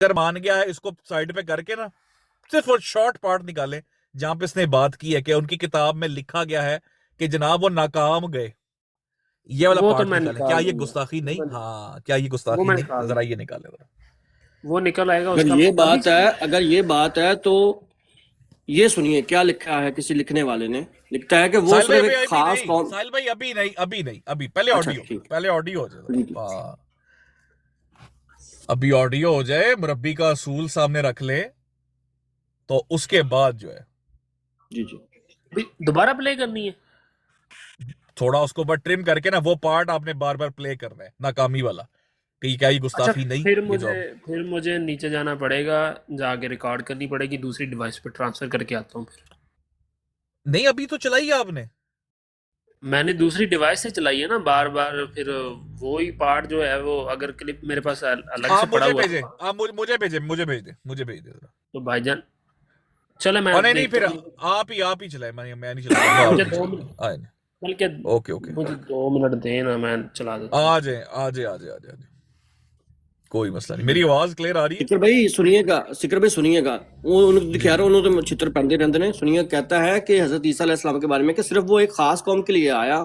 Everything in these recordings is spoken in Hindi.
अगर मान गया है, इसको साइड पे करके ना सिर्फ वो शॉर्ट पार्ट निकाले जहां पे इसने बात की है कि उनकी किताब में लिखा गया है कि जनाब वो नाकाम गए, ये वाला वो तो पार्ट मैं निकालें। क्या निकाल ये दूंगा। गुस्ताखी वो नहीं? मैं हाँ, क्या ये वो गुस्ताखी मैं नहीं? निकाल जरा दूंगा। ये निकाले जरा। वो निकल आएगा अगर उसका। ये अभी बात है, अगर ये बात है तो ये सुनिए क्या लिखा है। किसी लिखने वाले ने लिखता है कि वो साहिल भाई सिर्फ अभी एक अभी खास नहीं, कौम। साहिल भाई अभी नहीं, अभी नहीं, अभी पहले अच्छा ऑडियो, ठीक पहले ऑडियो हो जाए जी जरा। जी हाँ, अभी ऑडियो हो जाए, मुरब्बी का असूल सामने रख ले, तो उसके बाद जो है जी जी। अभी दोबारा प्ले करनी है। थोड़ा उसको बट ट्रिम करके ना वो पार्ट आपने बार बार प्ले करना है, नाकामी वाला, कि क्या ये अच्छा, गुस्ताखी नहीं? फिर ये मुझे जो फिर मुझे नीचे जाना पड़ेगा, जाके रिकॉर्ड करनी पड़ेगी, दूसरी डिवाइस पे ट्रांसफर करके आता हूँ फिर। नहीं, अभी तो चलाई है आपने। मैंने दूसरी डिवाइस से चलाई है ना बार बार, फिर वो ही पार्ट जो है वो अगर क्लिप मेरे पास अलग से आप पड़ा मुझे हुआ भेजे, है आप मुझे भेजे, मुझे भेज दे जरा। तो भाईजान चले मैं और नहीं नहीं, देखता फिर हूँ। आप ही चलाए, मैं नहीं चलाऊंगा, आप मुझे ही दो चलाइए। मिनट आए नहीं। बल्कि ओके ओके, मुझे 2 मिनट देना, मैं चला देता हूँ। आ जाए आ जाए आ जाए आ जाए, कोई मसला नहीं। मेरी आवाज क्लियर आ रही है? सिकर भाई सुनिएगा, सिकर भाई सुनिएगा। वो उन्होंने जी दिखा जी। रहा, उन्होंने चित्र पहनते रहते ने। सुनिए, कहता है कि हजरत ईसा अलैहिस्सलाम के बारे में कि सिर्फ वो एक खास कौम के लिए आया,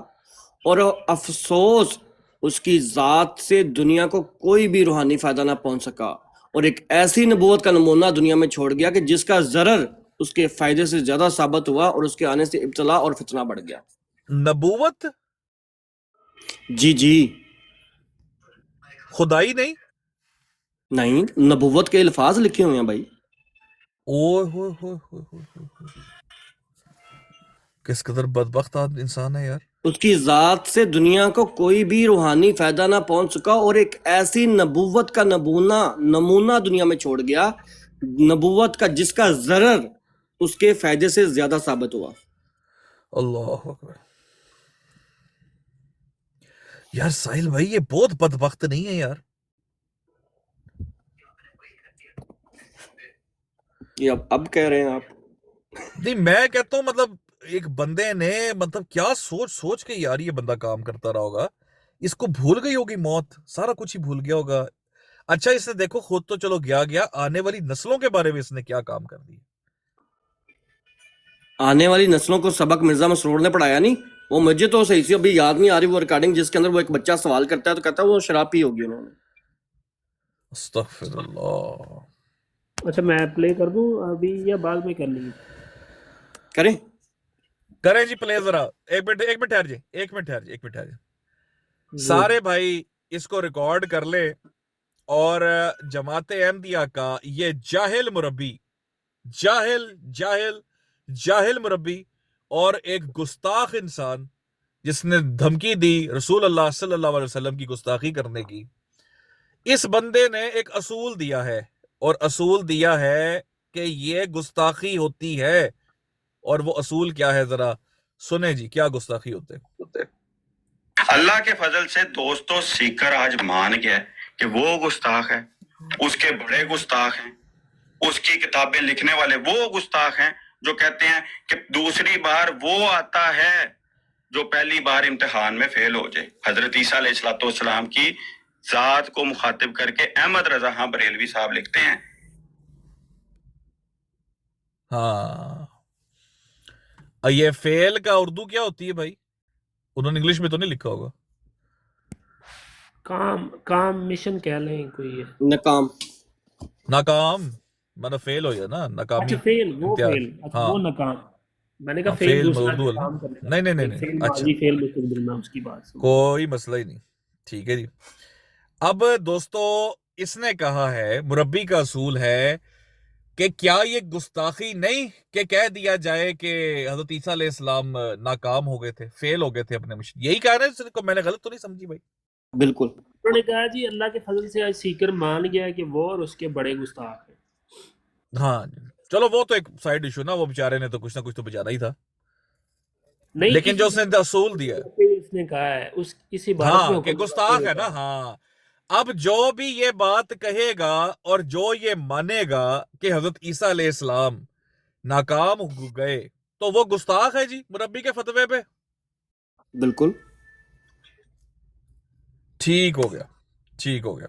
और अफसोस उसकी जात से दुनिया को कोई भी रूहानी फायदा ना पहुंच सका, और एक ऐसी नबूवत का नमूना दुनिया में छोड़ गया कि जिसका जरर उसके फायदे से ज्यादा साबित हुआ, और उसके आने से इब्तला और फितना बढ़ गया। नबूवत? जी जी। खुदाई नहीं? नहीं, नबूवत के अल्फाज लिखे हुए हैं भाई। ओए होए होए होए होए होए। किस कदर बदबख्त आदमी इंसान है यार। उसकी जात से दुनिया को कोई भी रूहानी फायदा ना पहुंच सका, और एक ऐसी नबूवत का नमूना दुनिया में छोड़ गया, नबूवत का जिसका जरर उसके फायदे से ज्यादा साबित हुआ। अल्लाह अकबर। यार साहिल भाई ये बहुत बदबख्त नहीं है यार? ये अब कह रहे हैं आप? नहीं, मैं कहता हूं मतलब एक बंदे ने मतलब क्या सोच सोच के यार ये बंदा काम करता रहा होगा। इसको भूल गई होगी मौत, सारा कुछ ही भूल गया होगा। अच्छा, इसने देखो खुद तो चलो गया गया, आने वाली नस्लों के बारे में इसने क्या काम कर दिया। आने वाली नस्लों को सबक मिर्जा मसरूर ने पढ़ाया नहीं। वो मुझे तो सही से अभी याद नहीं आ रही वो रिकॉर्डिंग, जिसके अंदर वो एक बच्चा सवाल करता है तो कहता है वो शराब पी होगी उन्होंने। अस्तगफिरुल्लाह। अच्छा, मैं प्ले कर दूं अभी या बाद में कर ली? करें? करें जी प्ले जरा। एक मिनट ठहर जी, एक मिनट ठहर जी। जी। सारे भाई इसको रिकॉर्ड कर ले, और जमात अहमदिया का ये जाहिल मुरब्बी, जाहिल जाहिल जाहिल मुरब्बी, और एक गुस्ताख इंसान जिसने धमकी दी रसूल अल्लाह सल्लल्लाहु अलैहि वसल्लम की गुस्ताखी करने की, इस बंदे ने एक असूल दिया है, और असूल दिया है कि ये गुस्ताखी होती है। और वो असूल क्या है जरा सुने जी, क्या गुस्ताखी होते हैं। अल्लाह के फजल से दोस्तों सीकर आज मान गया कि वो गुस्ताख है, उसके बड़े गुस्ताख हैं, उसकी किताबें लिखने वाले वो गुस्ताख हैं जो कहते हैं कि दूसरी बार वो आता है जो पहली बार इम्तिहान में फेल हो जाए। हजरत ईसा अलैहिस्सलाम की जात को मुखातिब करके अहमद रजा खां बरेलवी साहब लिखते हैं। हाँ, ये फेल का उर्दू क्या होती है भाई? उन्होंने इंग्लिश में तो नहीं लिखा होगा। काम काम मिशन कह लें कोई है। नाकाम। नाकाम मतलब फेल हो गया ना, अच्छा, नाकामी, फेल, वो इम्तिहान। फेल, अच्छा हाँ वो नाकाम। मैंने कहा हाँ, फेल फेल दूसरा उर्दू जो है ना। काम करने का। नहीं नहीं नहीं नहीं, नहीं, फेल अच्छा, माजी, फेल मुस्तकबिल में उसकी बात समझ। कोई मसला ही नहीं। ठीक है जी। अब दोस्तों, इसने कहा है, मुरब्बी का असूल है कि क्या ये गुस्ताखी नहीं कि कह दिया जाए कि हजरत ईसा अलैहिस्सलाम नाकाम हो गए थे, फेल हो गए थे अपने मिशन। यही कह रहे हैं इसको, मैंने गलत तो नहीं समझी भाई? बिल्कुल। उन्होंने कहा जी अल्लाह के फजल से आज सीकर मान गया कि वो और उसके बड़े गुस्ताख हैं। हाँ जी। चलो वो तो एक साइड इशू ना, वो बेचारे ने तो कुछ ना कुछ तो बचाना ही था। नहीं, लेकिन जो इसी उसने असूल दिया है, पे उसने कहा है, उस इस इबारत में हाँ कि हुक्म गुस्ताख है ना, कहा है। हाँ। अब जो भी ये बात कहेगा और जो ये मानेगा कि हजरत ईसा अलैहिस्सलाम नाकाम हो गए, तो वो गुस्ताख है जी मुरब्बी के फतवे पे। बिल्कुल। ठीक हो गया, ठीक हो गया।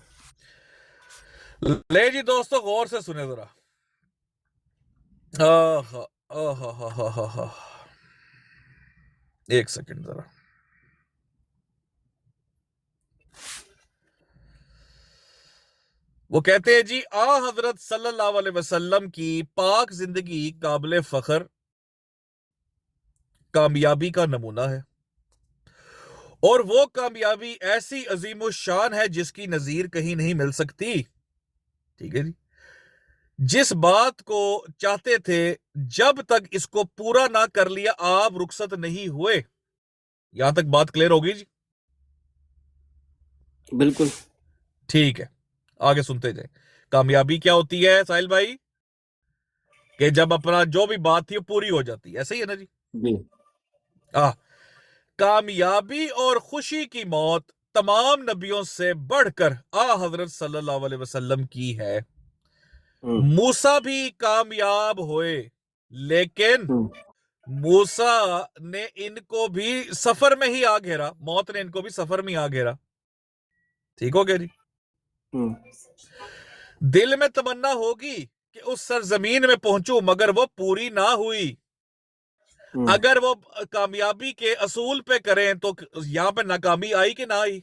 ले जी दोस्तों, गौर से सुने जरा। आहा, आहा, हा, हा, हा, हा। एक सेकंड जरा। वो कहते हैं जी, हजरत सल्लल्लाहु अलैहि वसल्लम की पाक जिंदगी काबिल फख्र कामयाबी का नमूना है, और वो कामयाबी ऐसी अजीम शान है जिसकी नजीर कहीं नहीं मिल सकती। ठीक है जी। जिस बात को चाहते थे, जब तक इसको पूरा ना कर लिया आप रुखसत नहीं हुए। यहां तक बात क्लियर होगी जी? बिल्कुल। ठीक है, आगे सुनते जाए। कामयाबी क्या होती है साहिल भाई? कि जब अपना जो भी बात थी वो पूरी हो जाती है, ऐसे ही है ना जी? जी। आ कामयाबी और खुशी की मौत तमाम नबियों से बढ़कर हजरत सल्लल्लाहु अलैहि वसल्लम की है। मूसा भी कामयाब हुए, लेकिन मूसा ने इनको भी सफर में ही आ घेरा, मौत ने इनको भी सफर में आ घेरा। ठीक हो गया जी? दिल में तमन्ना होगी कि उस सरजमीन में पहुंचूं, मगर वो पूरी ना हुई। अगर वो कामयाबी के असूल पे करें तो यहां पे नाकामी आई कि ना आई?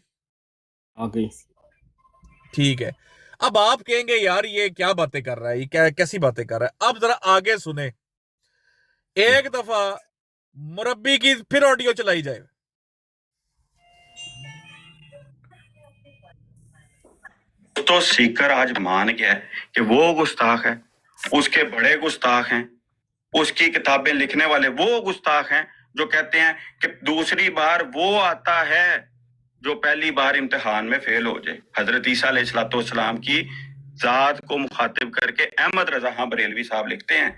आ गई। ठीक है। अब आप कहेंगे यार ये क्या बातें कर रहा है, ये कैसी बातें कर रहा है? अब जरा आगे सुने। एक दफा मुरब्बी की फिर ऑडियो चलाई जाए। तो सीकर आज मान गया है कि वो गुस्ताख है, उसके बड़े गुस्ताख हैं, उसकी किताबें लिखने वाले वो गुस्ताख हैं जो कहते हैं कि दूसरी बार वो आता है जो पहली बार इम्तिहान में फेल हो जाए। हजरत ईसा अलैहिस्सलाम की जात को मुखातिब करके अहमद रजा खां बरेलवी साहब लिखते हैं।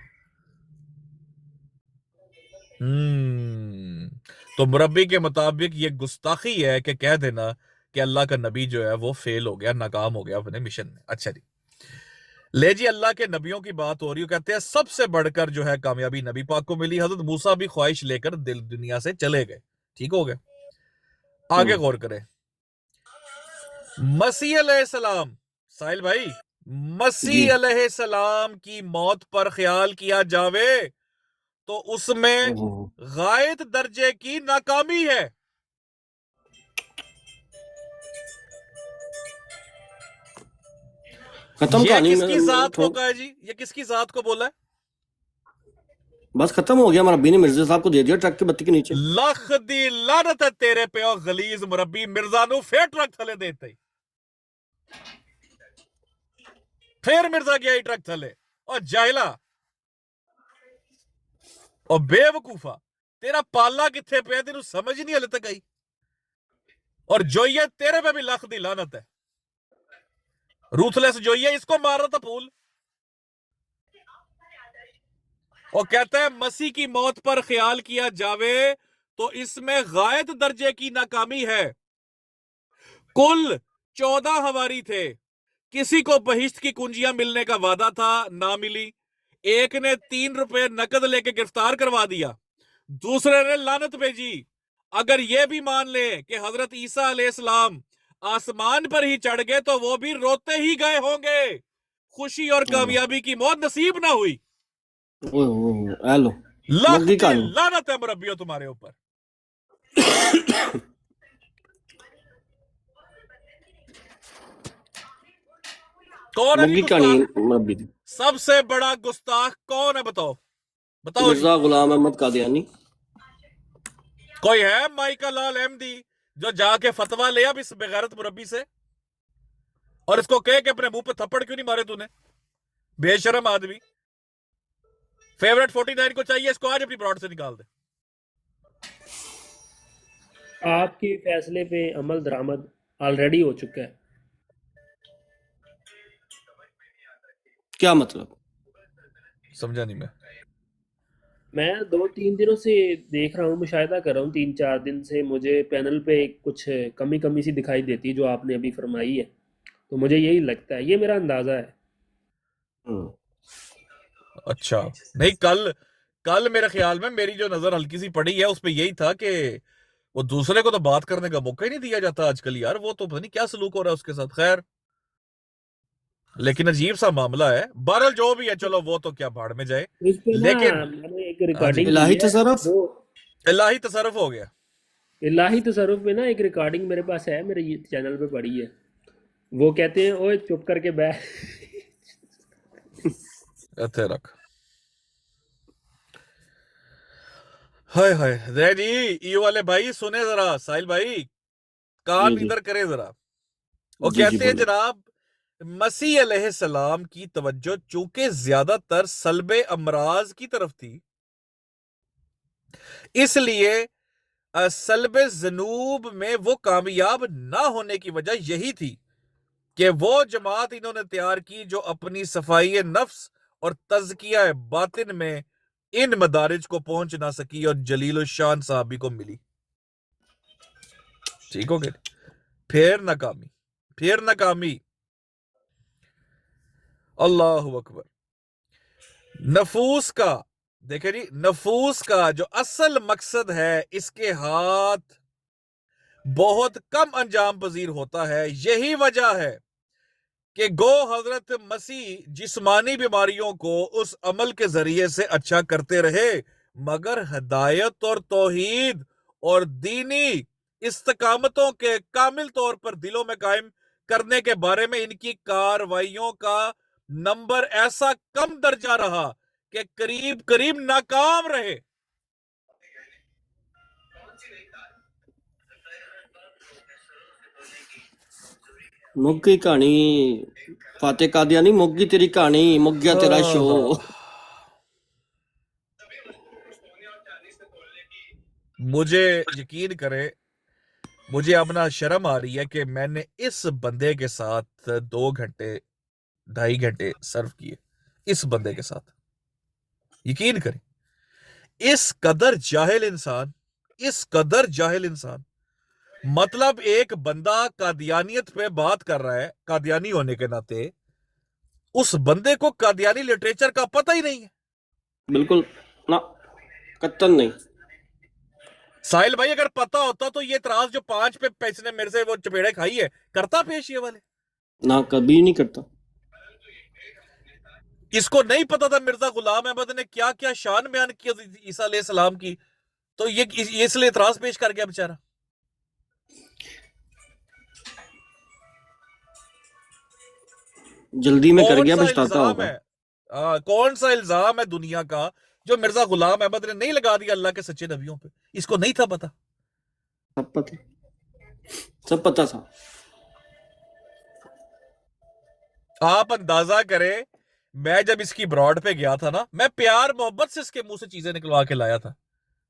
तो मुरब्बी के मुताबिक ये गुस्ताखी है कि कह देना कि अल्लाह का नबी जो है वो फेल हो गया, नाकाम हो गया अपने मिशन में। अच्छा जी, ले जी, अल्लाह के नबियों की बात हो रही है। कहते हैं सबसे बढ़कर जो है कामयाबी नबी पाक को मिली। हजरत मूसा भी ख्वाहिश लेकर दिल दुनिया से चले गए। ठीक हो गए? आगे गौर करें। मसीह अलैहिस्सलाम, साहिल भाई, मसीह अलैहिस्सलाम की मौत पर ख्याल किया जावे तो उसमें गायत दर्जे की नाकामी है। खत्म ये कहानी किसकी में जात को कहा है जी? ये किसकी जात को बोला है? बस खत्म हो गया। हमारा बीनी मिर्जा साहब को दे दिया ट्रक की बत्ती के नीचे। लख दी लानत है तेरे पे और गलीज मुरब्बी मिर्जा नु फिर ट्रक थले देते ही। फिर मिर्जा गया ही ट्रक थले। और जाहिला और बेवकूफा, तेरा पाला किथे पे तेन समझ नहीं हले तक आई। और जोइया तेरे पे भी लख दी लानत है। रूथलेस जोइया, इसको मार रहा था फूल। और कहता है मसीह की मौत पर ख्याल किया जावे तो इसमें गायत दर्जे की नाकामी है। कुल 14 हवारी थे। किसी को बहिश्त की कुंजियां मिलने का वादा था, ना मिली। एक ने 3 रुपए नकद लेके गिरफ्तार करवा दिया, दूसरे ने लानत भेजी। अगर यह भी मान ले कि हजरत ईसा अलैहिस्सलाम आसमान पर ही चढ़ गए तो वो भी रोते ही गए होंगे। खुशी और कामयाबी की मौत नसीब ना हुई। हेलो, लाख की लानत है मुरब्बियों तुम्हारे ऊपर। कौन है गुस्ताख? सबसे बड़ा गुस्ताख कौन है? बताओ बताओ। मिर्जा गुलाम अहमद कादियानी। कोई है माइका लाल अहमदी जो जाके फतवा ले अब इस बेगैरत मुरब्बी से, और इसको कह के अपने मुंह पे थप्पड़ क्यों नहीं मारे तूने? बेशरम आदमी। फेवरेट 49 को चाहिए, इसको आज अपनी ब्रॉड से निकाल दे। आपके फैसले पे अमल दरामद ऑलरेडी हो चुका है। क्या मतलब? समझा नहीं मैं 2-3 दिनों से देख रहा हूँ, मुशाहिदा कर रहा हूँ 3-4 दिन से। मुझे पैनल पे कुछ कमी सी दिखाई देती है जो आपने अभी फरमाई है, तो मुझे यही लगता है, ये मेरा अंदाजा है। अच्छा नहीं, कल मेरे ख्याल में मेरी जो नजर हल्की सी पड़ी है उस पर यही था कि वो दूसरे को तो बात करने का मौका ही नहीं दिया जाता आजकल यार। वो तो पता नहीं क्या सलूक हो रहा है उसके साथ। खैर लेकिन अजीब सा मामला है। बहरहाल जो भी है, चलो वो तो क्या भाड़ में जाए। इस पे ना लेकिन मैंने एक हाँ जी, रिकॉर्डिंग की इलाही है तसरफ। वो इलाही तसर्रुफ हो गया। इलाही तसरुफ में ना एक रिकॉर्डिंग मेरे पास है, मेरे चैनल पे पड़ी है। वो कहते हैं ओए चुप करके बैठ। इत्थे रख। हाय हाय जय जी, ये वाले भाई सुने जरा, साहिल भाई कान जी जी इधर करे जरा। वो जी जी कहते हैं बोले। जनाब, मसीह अलैहिस्सलाम की तवज्जो चूंकि ज्यादातर सल्बे अमराज की तरफ थी, इसलिए सल्बे जनूब में वो कामयाब ना होने की वजह यही थी कि वो जमात इन्होंने तैयार की जो अपनी सफाई नफ्स और तज़किया बातिन में इन मदारिज को पहुंच ना सकी और जलील शान साहबी को मिली। ठीक हो गया? फिर नाकामी, फिर नाकामी। अल्लाह अकबर। नफूस का, देखे जी, नफूस का जो असल मकसद है, इसके हाथ बहुत कम अंजाम पजीर होता है। यही वजह है कि गो हजरत मसीह जिस्मानी बीमारियों को उस अमल के जरिए से अच्छा करते रहे, मगर हिदायत और तौहीद और दीनी इस्तकामतों के कामिल तौर पर दिलों में कायम करने के बारे में इनकी कार्रवाइयों का नंबर ऐसा कम दर्जा रहा कि करीब करीब नाकाम रहे। मुक गई कहानी। फाते कादियानी, मुक गई तेरी कहानी, मुक गया तेरा शो। मुझे यकीन करे, मुझे अपना शर्म आ रही है कि मैंने इस बंदे के साथ 2 घंटे 2.5 घंटे सर्व किए। इस बंदे के साथ यकीन करें, इस कदर जाहिल इंसान, इस कदर जाहिल इंसान। मतलब एक बंदा कादियानियत पे बात कर रहा है, कादियानी होने के नाते उस बंदे को कादियानी लिटरेचर का पता ही नहीं है। बिल्कुल ना, कत्तन नहीं। साहिल भाई अगर पता होता तो ये त्रास जो 5 पे पैसे ने मेरे से वो चपेड़े खाई है, करता पेश ये वाले। ना, कभी नहीं करता। इसको नहीं पता था मिर्जा गुलाम अहमद ने क्या क्या शान बयान किया ईसा अलैहिस्सलाम की, तो ये इसलिए इतराज पेश कर गया बेचारा। जल्दी में कर कौन गया, सा पछताता इल्जाम होगा। है, कौन सा इल्जाम है दुनिया का जो मिर्जा गुलाम अहमद ने नहीं लगा दिया अल्लाह के सच्चे नबियों पे? इसको नहीं था पता? सब पता, सब पता था। आप अंदाजा करें, मैं जब इसकी ब्रॉड पे गया था ना, मैं प्यार मोहब्बत से इसके मुंह से चीजें निकलवा के लाया था,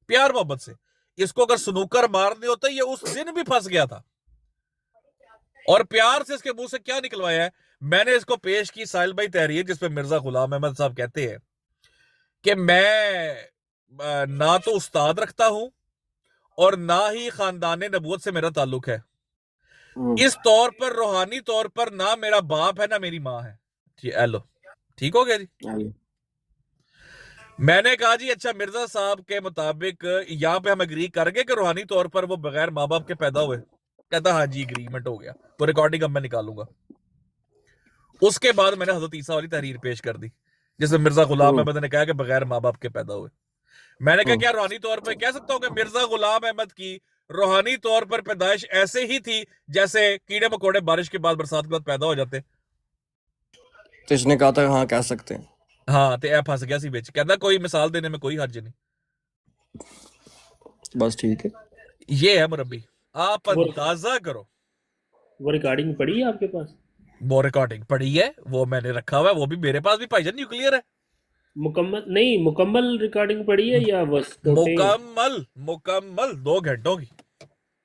प्यार मोहब्बत से। इसको अगर स्नूकर मारने होता ये उस दिन भी फंस गया था। और प्यार से इसके मुंह से क्या निकलवाया है, मैंने इसको पेश की साहिल भाई तहरीर, जिसपे मिर्जा गुलाम अहमद साहब कहते हैं कि मैं ना तो उस्ताद रखता हूं और ना ही खानदान नबूवत से मेरा ताल्लुक है। इस तौर पर, रूहानी तौर पर, ना मेरा बाप है ना मेरी माँ है। हेलो, ठीक हो गया जी? मैंने कहा जी अच्छा मिर्जा साहब के मुताबिक यहाँ पे हम एग्री कर गए कि रूहानी तौर पर वो बगैर माँ बाप के पैदा हुए? कहता हाँ जी एग्रीमेंट हो गया, वो रिकॉर्डिंग अब मैं निकालूंगा। उसके बाद मैंने हजरत ईसा वाली तहरीर पेश कर दी जिसमें मिर्जा गुलाम अहमद ने कहा कि बगैर माँ बाप के पैदा हुए। मैंने कहा क्या रूहानी तौर पर कह सकता हूँ कि मिर्जा गुलाम अहमद की रूहानी तौर पर पैदाइश ऐसे ही थी जैसे कीड़े मकोड़े बारिश के बाद, बरसात के बाद पैदा हो जाते? तो इसने कहा था हाँ कह सकते हैं। हाँ, तो ऐ फंस गया सी बिच। कहता कोई मिसाल देने में कोई हर्ज नहीं। बस ठीक है। ये है मुरब्बी, आप वो अंदाजा करो। वो रिकॉर्डिंग पड़ी है आपके पास? वो रिकॉर्डिंग पड़ी है, वो मैंने रखा हुआ है, वो भी मेरे पास भी भाईजान न्यूक्लियर है। मुकम्मल नहीं, मुकम्मल रिकॉर्डिंग पड़ी है या बस टोटे? मुकम्मल, मुकम्मल 2 घंटों की।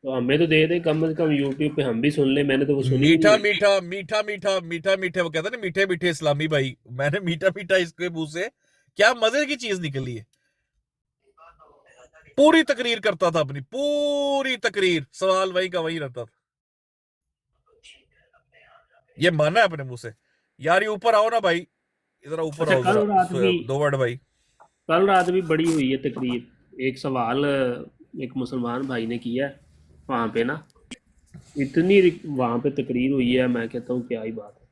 तो हमें तो दे दे कम से कम, यूट्यूब पे हम भी सुन ले। मैंने तो वो सुनी मीठा नहीं। मीठा मीठा मीठा मीठा मीठे, वो कहते हैं ना मीठे मीठे इस्लामी भाई, मैंने मीठा मीठा इसके मुंह से क्या मजे की चीज निकली है। पूरी तकरीर करता था, अपनी पूरी तकरीर, सवाल वही का वही रहता था। ये माना है अपने मुंह से। यार ये ऊपर आओ ना भाई, इधर ऊपर अच्छा, आओ कल रात जरा, भी 2 वर्ड भाई। कल रात भी बड़ी हुई है तकरीर। एक सवाल एक मुसलमान भाई ने किया है वहाँ पे ना, इतनी वहाँ पे तकरीर हुई है, मैं कहता हूँ क्या ही बात है।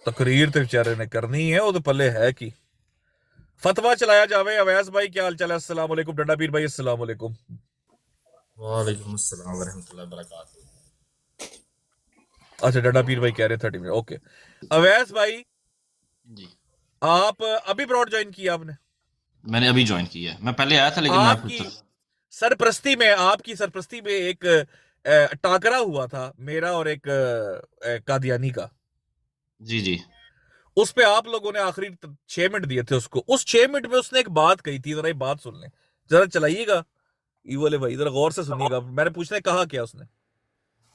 तकरीर तो बेचारे ने करनी है, वो तो पल्ले है कि फतवा चलाया जावे। अवैस भाई क्या हाल चाल है? अस्सलाम वालेकुम। डंडा पीर भाई अस्सलाम वालेकुम। वालेकुम अस्सलाम वरहमतुल्लाहि वबरकातुहू। अच्छा डंडा पीर भाई कह रहे 30 मिनट, ओके। अवैस भाई जी, आप अभी ब्रॉड ज्वाइन किया आपने? मैंने अभी ज्वाइन किया है। मैं पहले आया था लेकिन मैं आपकी सरप्रस्ती में, आपकी सरप्रस्ती में एक टाकरा हुआ था मेरा और एक कादियानी का। जी जी उस पे आप लोगों ने आखिरी 6 मिनट दिए थे उसको। उस 6 मिनट में उसने एक बात कही थी, जरा ये बात सुन लें, जरा चलाइएगा। ये वाले भाई जरा गौर से सुनिएगा। मैंने पूछने कहा क्या उसने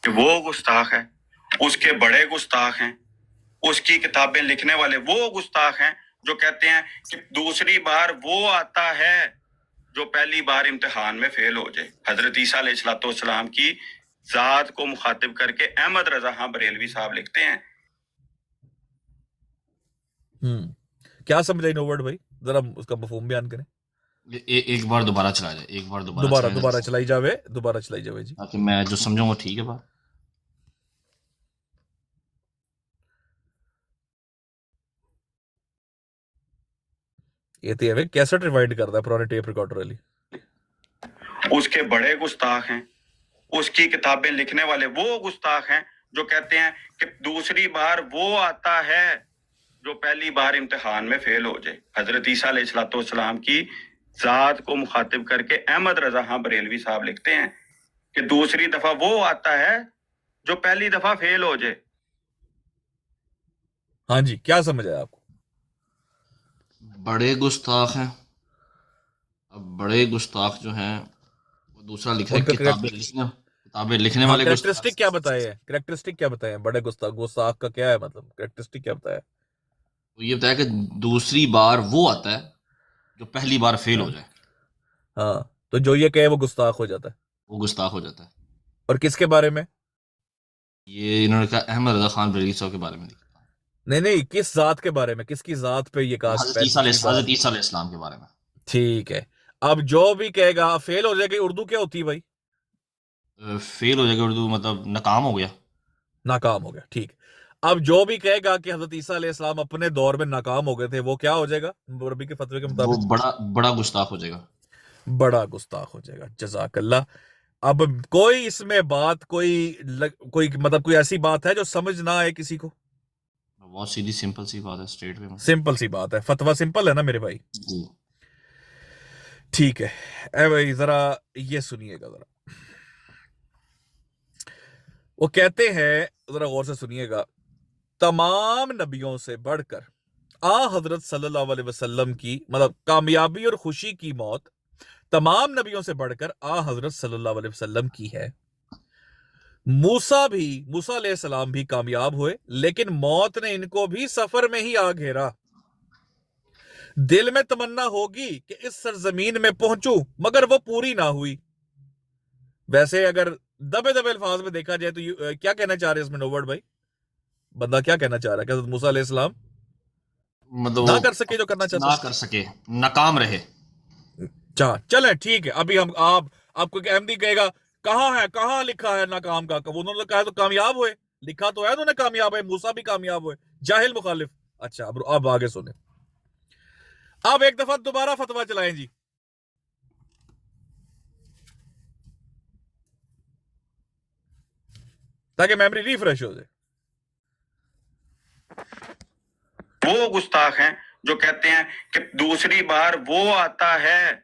कि वो गुस्ताख है, उसके बड़े गुस्ताख हैं, उसकी किताबें लिखने वाले वो गुस्ताख हैं जो कहते हैं कि दूसरी बार वो आता है जो पहली बार इम्तिहान में फेल हो जाए। हजरत ईसा अलैहिस्सलाम की जात को मुखातिब करके अहमद रजा खां बरेलवी साहब लिखते हैं। क्या समझाई नोवर्ड भाई, जरा उसका मफहूम बयान करें। एक बार दोबारा चला जाए, एक बार दोबारा दोबारा चलाई जावे, दोबारा चलाई जावे जी। ताकि मैं जो समझूंगा ठीक है बात। ये तो है कैसेट रिवाइंड करता है पुराने टेप रिकॉर्डर वाली। उसके बड़े गुस्ताख हैं, उसकी किताबें लिखने वाले वो गुस्ताख हैं जो कहते हैं कि दूसरी बार वो आता है जो पहली बार इम्तिहान में फेल हो जाए। हजरत ईसा अलैहिस्सलाम की जात को मुखातिब करके अहमद रजा खां बरेलवी साहब लिखते हैं कि दूसरी दफा वो आता है जो पहली दफा फेल हो जाए। हाँ जी, क्या समझ आया आपको? बड़े गुस्ताख हैं। अब बड़े गुस्ताख जो हैं वो दूसरा लिख रहे हैं, किताबें लिखने वाले कैरेक्टरिस्टिक क्या बताए हैं? कैरेक्टरिस्टिक क्या बताए हैं बड़े गुस्ताख? गुस्ताख का क्या है मतलब? कैरेक्टरिस्टिक क्या बताया? तो ये बताया कि दूसरी बार वो आता है जो पहली बार फेल हो जाए, हाँ, तो जो ये कहे वो गुस्ताख हो जाता है। वो गुस्ताख हो जाता है। और किसके बारे में? ये इन्होंने कहा अहमद रजा खान बरेलवी साहब के बारे में लिखा। नहीं, किस जात के बारे में, किसकी जात पे ये कहा? हजरत ईसा अलैहिस्सलाम के बारे में। ठीक है। अब जो भी कहेगा फेल हो जाएगी, उर्दू क्या होती है भाई? फेल हो जाएगा उर्दू मतलब नाकाम हो गया, नाकाम हो गया। ठीक। अब जो भी कहेगा कि हजरत ईसा अलैहिस्सलाम अपने दौर में नाकाम हो गए थे, वो क्या हो जाएगा रबी के फतवे के वो मुताबिक? बड़ा गुस्ताख हो जाएगा। बड़ा गुस्ताख हो जाएगा। जज़ाकल्लाह। अब कोई इसमें बात कोई मतलब कोई ऐसी बात है जो समझ ना आए किसी को? बहुत सीधी सिंपल सी बात है, स्ट्रेट वे में। सिंपल सी बात है, फतवा सिंपल है ना मेरे भाई? जी। ठीक है। ए भाई जरा ये सुनिएगा जरा। वो कहते हैं, जरा गौर से सुनिएगा, तमाम नबियों से बढ़कर हजरत सल्लल्लाहु अलैहि वसल्लम की मतलब कामयाबी और खुशी की मौत तमाम नबियों से बढ़कर हजरत सल्लल्लाहु अलैहि वसल्लम की है। मूसा अलैहिस्सलाम भी कामयाब हुए, लेकिन मौत ने इनको भी सफर में ही आ घेरा। दिल में तमन्ना होगी कि इस सरजमीन में पहुंचूं, मगर वो पूरी ना हुई। वैसे अगर दबे दबे अल्फाज में देखा जाए तो क्या कहना चाह रहे हैं इसमें नोवर्ड भाई? बंदा क्या कहना चाह रहा है कि हज़रत मूसा अलैहिस्सलाम मतलब ना कर सके जो करना चाहते, ना कर सके, नाकाम रहे। चले ठीक है। अभी हम आपको अहमदी कहेगा कहां लिखा है नाकाम का? उन्होंने कहा तो कामयाब हुए, लिखा तो है उन्होंने कामयाब है, मूसा भी कामयाब हुए। जाहिल मुखालिफ। अच्छा अब आगे सुने। अब एक दफा दोबारा फतवा चलाएं जी। ताकि मेमोरी रिफ्रेश हो जाए। वो गुस्ताख हैं जो कहते हैं कि दूसरी बार वो आता है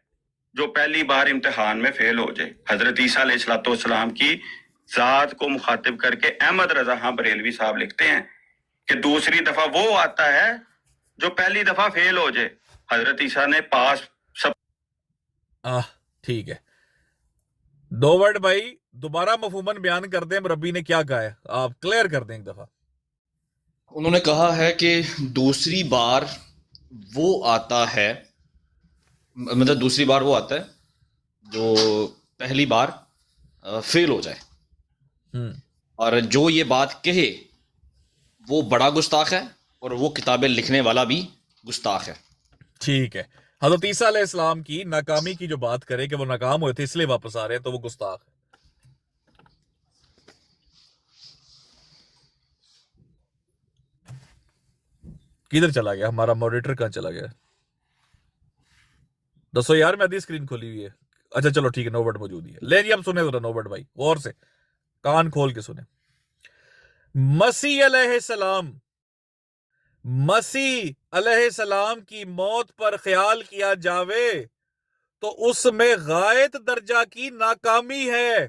जो पहली बार इम्तिहान में फेल हो जाए। हजरत ईसा अलैहिस्सलाम की जात को मुखातिब करके अहमद रजा खां बरेलवी साहब लिखते हैं कि दूसरी दफा वो आता है जो पहली दफा फेल हो जाए। हजरत ईसा ने पास सब ठीक है। दो वर्ड भाई दोबारा मफहूमन बयान कर दें, रब्बी ने क्या कहा है आप क्लियर कर दें एक दफा। उन्होंने कहा है कि दूसरी बार वो आता है, मतलब दूसरी बार वो आता है जो पहली बार फेल हो जाए। और जो ये बात कहे वो बड़ा गुस्ताख है और वो किताबें लिखने वाला भी गुस्ताख है। ठीक है। हज़रत ईसा अलैहिस्सलाम की नाकामी की जो बात करे कि वो नाकाम हुए थे इसलिए वापस आ रहे हैं, तो वो गुस्ताख है। किधर चला गया हमारा मॉडरेटर? कहाँ चला गया? दसो यार, मैं आधी स्क्रीन खोली हुई है। अच्छा चलो ठीक है, नोबट मौजूद ही है। ले जी, अब सुने जरा नोबट भाई, गौर से कान खोल के सुने। मसीह अलैहिस्सलाम, मसीह अलैहिस्सलाम की मौत पर ख्याल किया जावे तो उसमें गायत दर्जा की नाकामी है।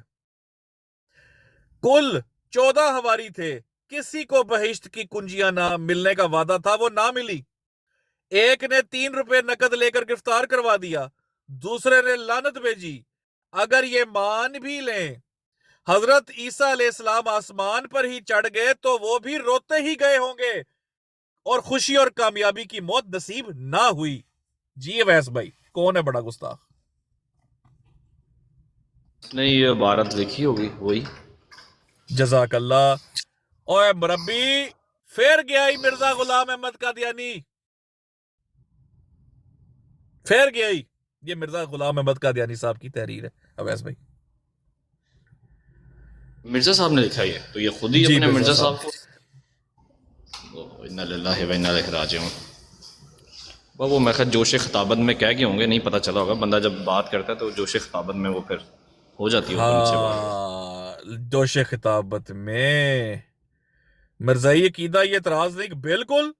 कुल 14 हवारी थे, किसी को बहिश्त की कुंजियां ना मिलने का वादा था, वो ना मिली। एक ने 3 रुपए नकद लेकर गिरफ्तार करवा दिया, दूसरे ने लानत भेजी। अगर ये मान भी लें हजरत ईसा अलैहिस्सलाम आसमान पर ही चढ़ गए तो वो भी रोते ही गए होंगे और खुशी और कामयाबी की मौत नसीब ना हुई। जी वैस भाई, कौन है बड़ा गुस्ताख? नहीं, ये भारत लिखी होगी वही। जजाकल्ला। ओए मुरब्बी, फिर गया ही मिर्जा गुलाम अहमद कादियानी, फिर गया ही। ये मिर्जा गुलाम अहमद कादियानी साहब की तहरीर है अवैस भाई। मिर्जा साहब ने लिखा है, तो ये खुद ही जी, अपने मिर्जा मिर्जा साहब। साहब को इन्ना लिल्लाहि व इन्ना इलैहि राजिऊन। वो मैं खैर जोश खिताबत में कह गए होंगे, नहीं पता चला होगा। बंदा जब बात करता है तो जोश खिताबत में वो फिर हो जाती है ऊपर नीचे बात। हाँ, जोश खिताबत में मिर्जाई अकीदा ये एतराज नहीं, बिल्कुल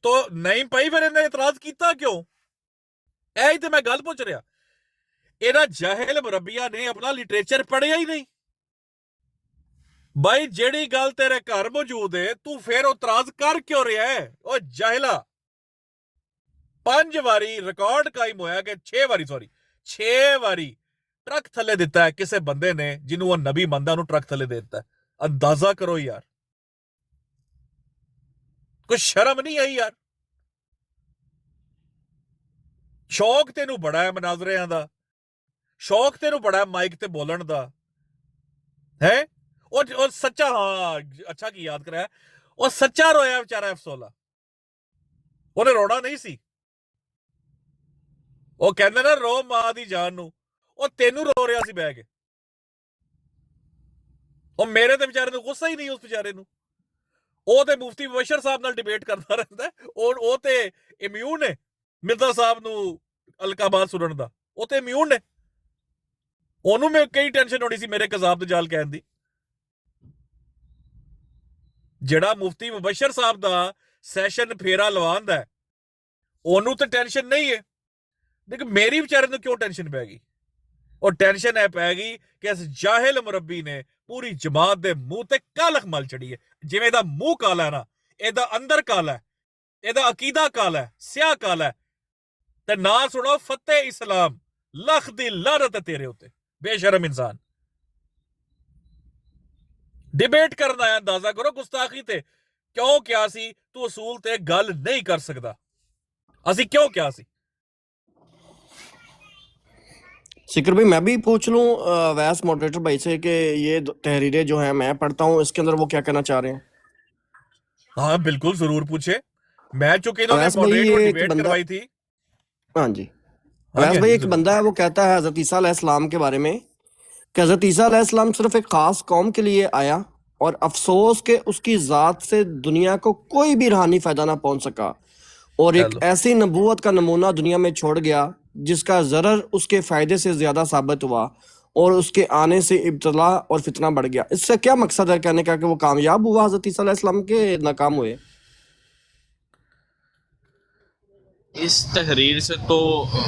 तो नहीं पाई, फिर इन्हें एतराज किया क्यों? ऐ तो मैं गल पूछ रहा, इन्हां जाहिल मुरब्बिया ने अपना लिटरेचर पढ़िया ही नहीं। भाई जेड़ी गल तेरे घर मौजूद है, तू फिर एतराज कर क्यों रहा है? ओ जाहिला, 5 वारी रिकॉर्ड कायम होया कि 6 वारी, सॉरी 6 वारी ट्रक थले दिता है किसी बंदे ने, जिन्हों वो नबी मनदा उन्होंने ट्रक थले दे दिता है। अंदाजा करो यार, कुछ शर्म नहीं आई यार? शौक तेनू बड़ा है मनाजरियां दा, शौक तेनू बड़ा है माइक ते बोलन दा है। और सच्चा, हाँ अच्छा की याद कराया, और सच्चा रोया बेचारा अफसोला, उन्हें रोना नहीं सी। वो कहंदे ना रो मां दी जान नू, ਉਹ ਤੈਨੂੰ ਰੋ ਰਿਹਾ ਸੀ ਬਹਿ ਕੇ। ਉਹ ਮੇਰੇ ਤੇ ਵਿਚਾਰੇ ਨੂੰ ਗੁੱਸਾ ਹੀ ਨਹੀਂ ਉਸ ਵਿਚਾਰੇ ਨੂੰ। ਉਹ ਤੇ ਮੁਫਤੀ ਮੁਬਸ਼ਰ ਸਾਹਿਬ ਨਾਲ ਡਿਬੇਟ ਕਰਦਾ ਰਹਿੰਦਾ, ਉਹ ਤੇ ਇਮਿਊਨ ਨੇ ਮਿਰਜ਼ਾ ਸਾਹਿਬ ਨੂੰ ਅਲਕਾਬਾਦ ਸੁਣਨ ਦਾ, ਉਹ ਤੇ ਇਮਿਊਨ ਨੇ। ਉਹਨੂੰ ਮੈਂ ਕਈ ਟੈਨਸ਼ਨ ਹੋਣੀ ਸੀ ਮੇਰੇ ਕਜ਼ਾਬ ਦੇ ਜਾਲ ਕਹਿਣ ਦੀ। ਜਿਹੜਾ ਮੁਫਤੀ ਮੁਬਸ਼ਰ ਸਾਹਿਬ ਦਾ ਸੈਸ਼ਨ ਫੇਰਾ ਲਵਾਉਂਦਾ ਹੈ, ਉਹਨੂੰ ਤੇ ਟੈਨਸ਼ਨ ਨਹੀਂ ਹੈ, ਲੇਕਿਨ ਮੇਰੀ ਵਿਚਾਰੇ ਨੂੰ ਕਿਉਂ ਟੈਨਸ਼ਨ ਪੈ ਗਈ? और टेंशन है पैगी कि इस जाहिल मुरब्बी ने पूरी जमात दे मुंह ते कालख मल चढ़ी है। जिवें दा मुंह काला है ना, एदा अंदर काला है, एदा अकीदा काला है, स्याह काला है। ते ना सुनो फतेह इस्लाम, लख दी लानत है तेरे उत्ते बेशरम इंसान। डिबेट करना है, अंदाजा करो गुस्ताखी ते क्यों क्या सी तू असूल ते गल नहीं कर सकदा। असी क्यों क्या सी? सिकर भाई, मैं भी पूछ लूं वैस मॉडरेटर भाई से कि ये तहरीरें जो हैं मैं पढ़ता हूं, इसके अंदर वो क्या कहना चाह रहे हैं? हाँ बिल्कुल, जरूर पूछे। मैं चूंकि इन्होंने अवैस भाई, मॉडरेट ये और एक डिबेट बंदा, करवाई थी। हाँ जी, हाँ अवैस जी, भाई हाँ जी, एक जरूर। बंदा है वो कहता है हजरत ईसा अलैहिस्सलाम के बारे में कि हजरत ईसा अलैहिस्सलाम सिर्फ एक खास कौम के लिए आया और अफसोस के उसकी जात से दुनिया को कोई भी रूहानी फायदा ना पहुंच सका, और एक चलो, ऐसी नबूवत का नमूना दुनिया में छोड़ गया जिसका जरर उसके फायदे से ज्यादा साबित हुआ और उसके आने से इब्तला और फितना बढ़ गया। इससे क्या मकसद है कहने का कि वो कामयाब हुआ हजरत ईसा अलैहिस्सलाम के नाकाम हुए? इस तहरीर से तो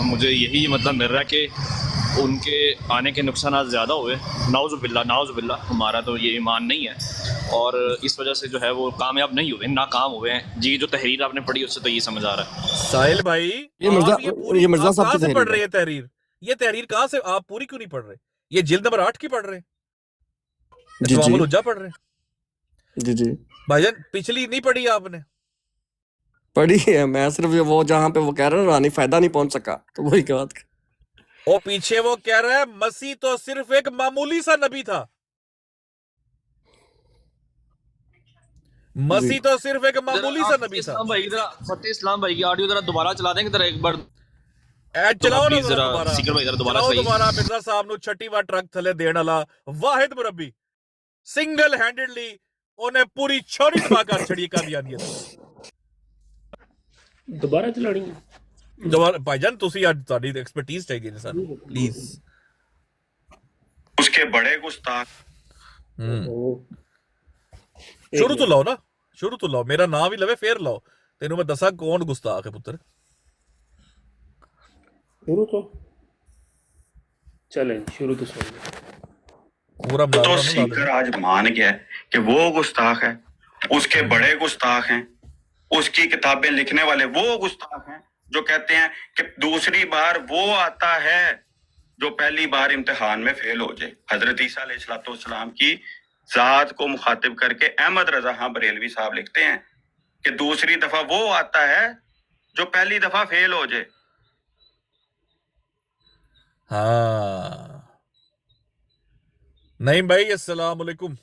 मुझे यही मतलब मिल रहा है कि उनके आने के नुकसान ज़्यादा हुए। नाउज़ुबिल्ला, हमारा तो ये ईमान नहीं है, और इस वजह से जो है वो कामयाब नहीं हुए, नाकाम हुए हैं जी। जो तहरीर आपने पढ़ी उससे तो ये समझ आ रहा है। साहिल भाई, ये मिर्जा आप ये पूरी ये मिर्जा आप साहब कहां की से पढ़ तहरीर रहे है। हैं तहरीर? ये तहरीर कहां से आप पूरी क्यों नहीं पढ़ रहे? ये जिल्द नंबर 8 की पढ़ रहे हैं, जी जी तमामुल हुज्जा पढ़ रहे हैं। जी जी, भाईजान पिछली नहीं पढ़ी आपने? पढ़ी है। मैं सिर्फ ये वो जहाँ पे वो कह रहे हैं रूहानी फायदा नहीं पहुंच सका, तो वही की बात और पीछे वो कह रहा है मसीह तो सिर्फ एक मामूली सा नबी था, जी। मसीह तो सिर्फ एक मामूली सा नबी था। इस्लाम भाई, जरा फतेह इस्लाम भाई की ऑडियो जरा दोबारा चला देंगे जरा एक बार। चलाओ ना प्लीज जरा दोबारा, सिकर भाई जरा दोबारा चलाओ सही। दोबारा। मिर्जा साहब नु छठी वार ट्रक थले देण वाला वाहिद मुरब्बी, सिंगल हैंडेडली उन्हें पूरी छोरी तबाह कर छड़ी कादियानियत। दोबारा चलानी है? दोबारा भाईजान तुसी आज ਤੁਹਾਡੀ ਐਕਸਪਰਟੀਜ਼ ਚਾਹੀਦੀ ਨੇ ਸਾਨੂੰ ਪਲੀਜ਼। उसके बड़े गुस्ताख ਉਹ ਸ਼ੁਰੂ ਤੋਂ ਲਾਓ ਨਾ, ਸ਼ੁਰੂ ਤੋਂ ਲਾਓ, ਮੇਰਾ ਨਾਮ ਵੀ ਲਵੇ ਫੇਰ ਲਾਓ, ਤੈਨੂੰ ਮੈਂ ਦੱਸਾਂ ਕੌਣ ਗੁਸਤਾਖ ਹੈ ਪੁੱਤਰ। शुरू तो चलें, शुरू तो सुन ਪੂਰਾ तो ਮੁਲਾਜ਼ਮ सीकर आज मान गया है कि वो गुस्ताख है, उसके बड़े गुस्ताख हैं, उसकी किताबें लिखने वाले वो गुस्ताख हैं जो कहते हैं कि दूसरी बार वो आता है जो पहली बार इम्तिहान में फेल हो जाए। हजरत ईसा अलैहिस्सलाम की जात को मुखातिब करके अहमद रजा खां बरेलवी साहब लिखते हैं कि दूसरी दफा वो आता है जो पहली दफा फेल हो जाए। हाँ नहीं भाई, अस्सलाम वालेकुम।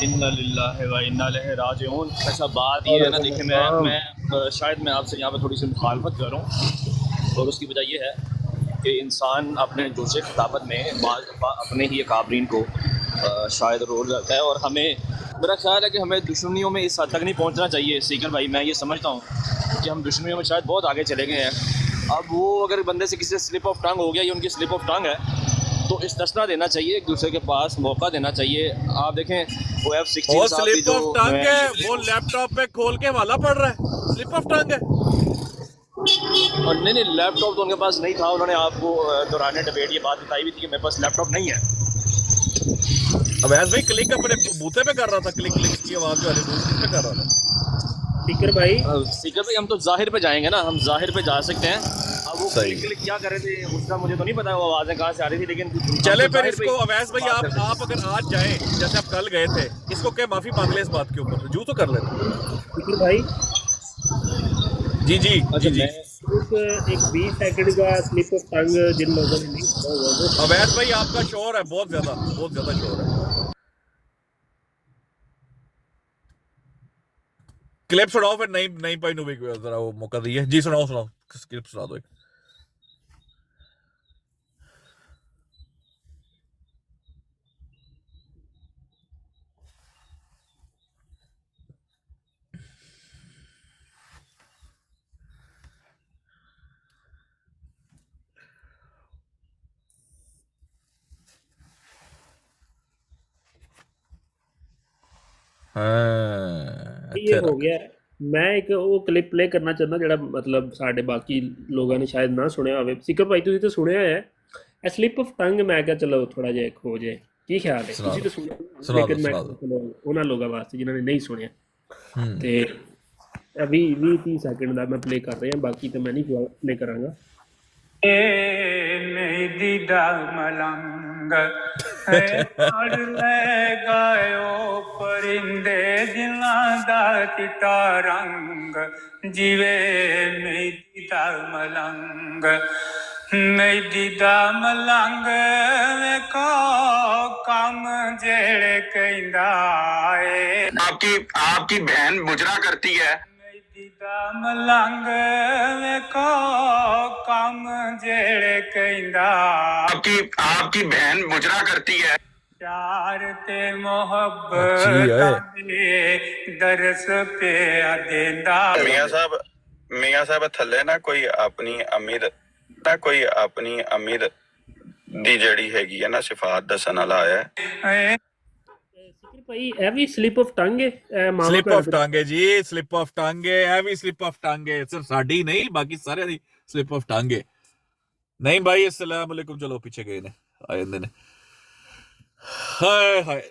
इन्ना लिल्लाहि व इन्ना इलैहि राजिऊन। अच्छा बात ये है ना, देखिए मैं शायद मैं आपसे यहाँ पे थोड़ी सी मुखालफत कर रहा हूँ, और उसकी वजह ये है कि इंसान अपने जोश खिताबत में बाज़ दफ़ा अपने ही अकाबरीन को शायद रोल जाता है, और हमें मेरा ख्याल है कि हमें दुश्मनियों में इस हद तक नहीं पहुँचना चाहिए। सीकर भाई मैं ये समझता हूँ कि हम दुश्मनियों में शायद बहुत आगे चले गए हैं। अब वो अगर बंदे से किसी से स्लिप ऑफ टंग हो गया, ये उनकी स्लिप ऑफ टंग है, तो इस्तना देना चाहिए, एक दूसरे के पास मौका देना चाहिए। आप देखें वो F-16 वो साहब भी स्लिप ऑफ टंग है, वो लैपटॉप पे खोल के हवाला पड़ रहा है, स्लिप ऑफ टंग है। और नहीं लैपटॉप तो उनके पास नहीं था, उन्होंने आपको दौरान डिबेट ये बात बताई भी थी कि मेरे पास लैपटॉप नहीं है। अब ऐसे भाई क्लिक अपने बूथे पे कर रहा था, क्लिक क्लिक की आवाज वाले बूथे पे कर रहा था। स्पीकर भाई सीकर भाई हम तो जाहिर पे जाएंगे ना, हम जाहिर पे जा सकते हैं। अब वो सही। क्लिक क्या कर रहे थे उसका मुझे तो नहीं पता, वो आवाज़ें कहाँ से आ रही थी, लेकिन चले हम तो फिर जाहिर इसको पे अवैस भाई बात करते हैं। आप अगर आज जाएं जैसे आप कल गए थे, इसको क्या माफी मांग ले इस बात के ऊपर, जू तो कर लेते। स्पीकर भाई जी जी अच्छा जी जी। एक 20 सेकंड का स्लिप ऑफ टंग जिन लोगों ने नहीं सुना होगा वो अवैस भाई आपका शोर है बहुत ज्यादा शोर है। क्लिप सुनाओ फिर, नहीं भाई नु भी जरा वो मौका दिए जी, सुनाओ क्लिप सुना दो एक। हाँ ये हो गया है। मैं एक ਉਹ ਕਲਿੱਪ ਪਲੇ ਕਰਨਾ ਚਾਹੁੰਦਾ ਜਿਹੜਾ ਮਤਲਬ ਸਾਡੇ ਬਾਕੀ ਲੋਕਾਂ ਨੇ ਸ਼ਾਇਦ ਨਾ ਸੁਣਿਆ ਹੋਵੇ। ਸਿਕਰ ਭਾਈ ਤੁਸੀਂ ਤਾਂ ਸੁਣਿਆ ਹੈ ਇਹ ਸਲਿਪ ਆਫ ਟੰਗ, ਮੈਂ ਕਿਹਾ ਚਲੋ ਥੋੜਾ ਜਿਹਾ ਇੱਕ ਹੋ ਜਾਏ, ਕੀ ਖਿਆਲ ਹੈ? ਤੁਸੀਂ ਤਾਂ ਸੁਣਿਆ, ਲੇਕਿਨ ਮੈਂ ਚਲੋ ਉਹਨਾਂ ਲੋਕਾਂ ਵਾਸਤੇ ਜਿਨ੍ਹਾਂ ਨੇ ਨਹੀਂ ਸੁਣਿਆ, ਤੇ ਅਭੀ 20-30 ਸੈਕਿੰਡ ਦਾ ਮੈਂ ਪਲੇ ਕਰ ਰਿਹਾ, ਬਾਕੀ ਤਾਂ ਮੈਂ ਨਹੀਂ ਪਲੇ ਕਰਾਂਗਾ। मेरी मलंग पढ़ ले गायो परिंदे दिलां दा चिट्टा रंग जीवे मेरी मलंग मेरी मलंग वेखो कम जेड़े कहंदा ए आपकी बहन मुजरा करती है। मलंग वेखो कम जेड़े कहंदा आपकी बहन मुजरा करती है। प्यार ते अच्छी है। मोहब्बत दरस पे देंदा। मियां साहब थल्ले ना कोई अपनी अम्मी दी जेड़ी हैगी है ना सिफात दसन वाला आया है। ਸਿਕਰ ਭਾਈ ਇਹ ਵੀ ਸਲਿਪ ਆਫ ਟੰਗ ਹੈ, ਇਹ ਮਾਮਾ ਸਲਿਪ ਆਫ ਟੰਗ ਹੈ ਜੀ, ਸਲਿਪ ਆਫ ਟੰਗ ਹੈ, ਇਹ ਵੀ ਸਲਿਪ ਆਫ ਟੰਗ ਹੈ, ਸਿਰਫ ਸਾਡੀ ਨਹੀਂ ਬਾਕੀ ਸਾਰਿਆਂ ਦੀ ਸਲਿਪ ਆਫ ਟੰਗ ਹੈ। ਨਹੀਂ ਭਾਈ अस्सलाम वालेकुम, चलो पीछे गए ने आ ਜਾਂਦੇ ਨੇ। हाय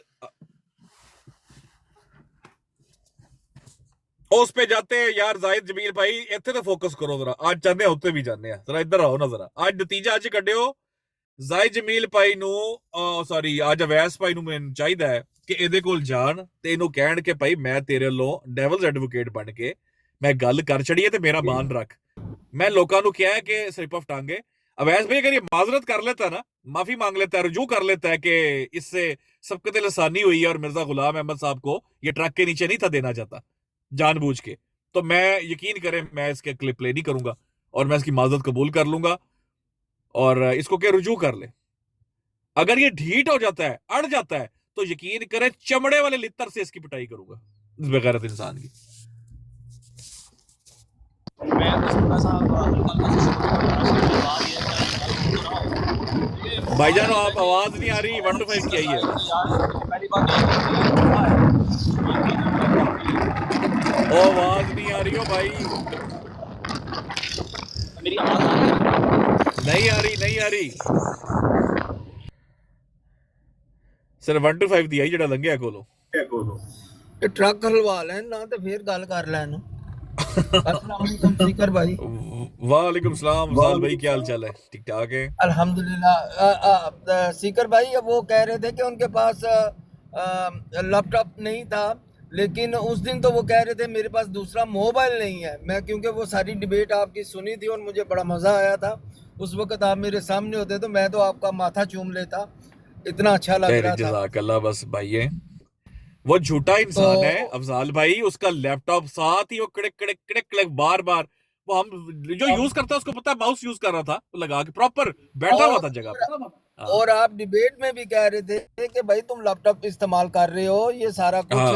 उस पे जाते हैं यार जाहिद जमील भाई, ਇੱਥੇ ਤੇ ਫੋਕਸ ਕਰੋ ਜਰਾ, ਅੱਜ ਜਾਂਦੇ ਆ ਉੱਤੇ ਵੀ ਜਾਂਦੇ ਆ, ਜਰਾ ਇੱਧਰ ਆਓ ਨਾ ਜਰਾ। ਅੱਜ ਨਤੀਜਾ ਅੱਜ ਕੱਢਿਓ ਜਾਹਿਦ ਜਮੀਲ ਭਾਈ ਨੂੰ, ਸੌਰੀ ਅੱਜ ਅਵੈਸ ਭਾਈ ਨੂੰ ਮੈਨੂੰ ਚਾਹੀਦਾ ਹੈ ਕਿ ਇਹਦੇ ਕੋਲ ਜਾਣ ਤੇ ਇਹਨੂੰ ਕਹਿਣ ਕਿ ਭਾਈ ਮੈਂ ਤੇਰੇ ਵੱਲੋਂ ਡੈਵਲਸ ਐਡਵੋਕੇਟ ਬਣ ਕੇ ਮੈਂ ਗੱਲ ਕਰ ਛੜੀ ਹੈ ਤੇ ਮੇਰਾ ਮਾਨ ਰੱਖ। मैं लोगों को किया है कि स्लिप ऑफ टांग है। अवैस भाई अगर ये माजरत कर लेता है ना, माफी मांग लेता है, रुजू कर लेता है कि इससे सबकत लसानी हुई है और मिर्जा गुलाम अहमद साहब को ये ट्रक के नीचे नहीं था देना चाहता जानबूझ के, तो मैं यकीन करें मैं इसके क्लिप प्ले नहीं करूंगा और मैं इसकी माजरत कबूल कर लूंगा और इसको क्या रुजू कर ले। अगर ये ढीठ हो जाता है, अड़ जाता है, तो यकीन करें चमड़े वाले लित्तर से इसकी पिटाई करूंगा, इस बेगैरत इंसान की। भाईजान आप आवाज नहीं आ रही, 1 to 5 की आई है। ओ आवाज नहीं आ रही हो भाई, नहीं आ रही, नहीं आ रही। सिर्फ 1 to 5 दी आई जेड़ा लंघिया कोलो। ਇਹ ਟਰੱਕ ਹਲਵਾ ਲੈਣ ਨਾ ਤੇ ਫੇਰ ਗੱਲ ਕਰ ਲੈਣ। अस्सलाम वालेकुम सीकर भाई। वालेकुम सलाम साल भाई, क्या हाल चाल है? ठीक ठाक है अल्हम्दुलिल्लाह। सीकर भाई अब वो कह रहे थे कि उनके पास लैपटॉप नहीं था, लेकिन उस दिन तो वो कह रहे थे मेरे पास दूसरा मोबाइल नहीं है। मैं क्योंकि वो सारी डिबेट आपकी सुनी थी और मुझे बड़ा मज़ा आया था। उस वक्त आप मेरे सामने होते तो मैं तो आपका माथा चूम लेता, इतना अच्छा लग रहा था। जज़ाकल्लाह। बस भाई है वो झूठा इंसान है अफजाल भाई, उसका लैपटॉप साथ ही वो कड़क कड़क कड़क कड़क बार बार, वो हम जो यूज करता है उसको पता है, माउस यूज कर रहा था लगा के, प्रॉपर बैठा हुआ था जगह पे। और आप डिबेट में भी कह रहे थे कि भाई तुम लैपटॉप इस्तेमाल कर रहे हो, ये सारा कुछ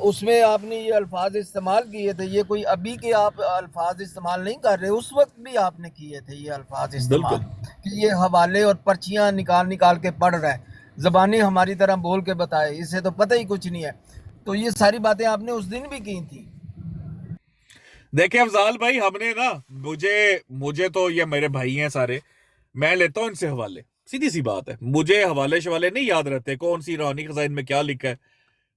उसमें आपने ये अल्फाज इस्तेमाल किए थे, ये कोई अभी के आप अल्फाज इस्तेमाल नहीं कर रहे, उस वक्त भी आपने किए थे ये अल्फाज इस्तेमाल कि ये हवाले और पर्चियां निकाल निकाल के पढ़ रहा है, ज़बानी हमारी तरह बोल के बताए, इसे तो पता ही कुछ नहीं है। तो ये सारी बातें आपने उस दिन भी की थी। देखिए अफजाल भाई, हमने ना, मुझे तो ये मेरे भाई हैं सारे, मैं लेता हूँ इनसे हवाले, सीधी सी बात है, मुझे हवाले शवाले नहीं याद रहते कौन सी रूहानी खजाइन में क्या लिखा है।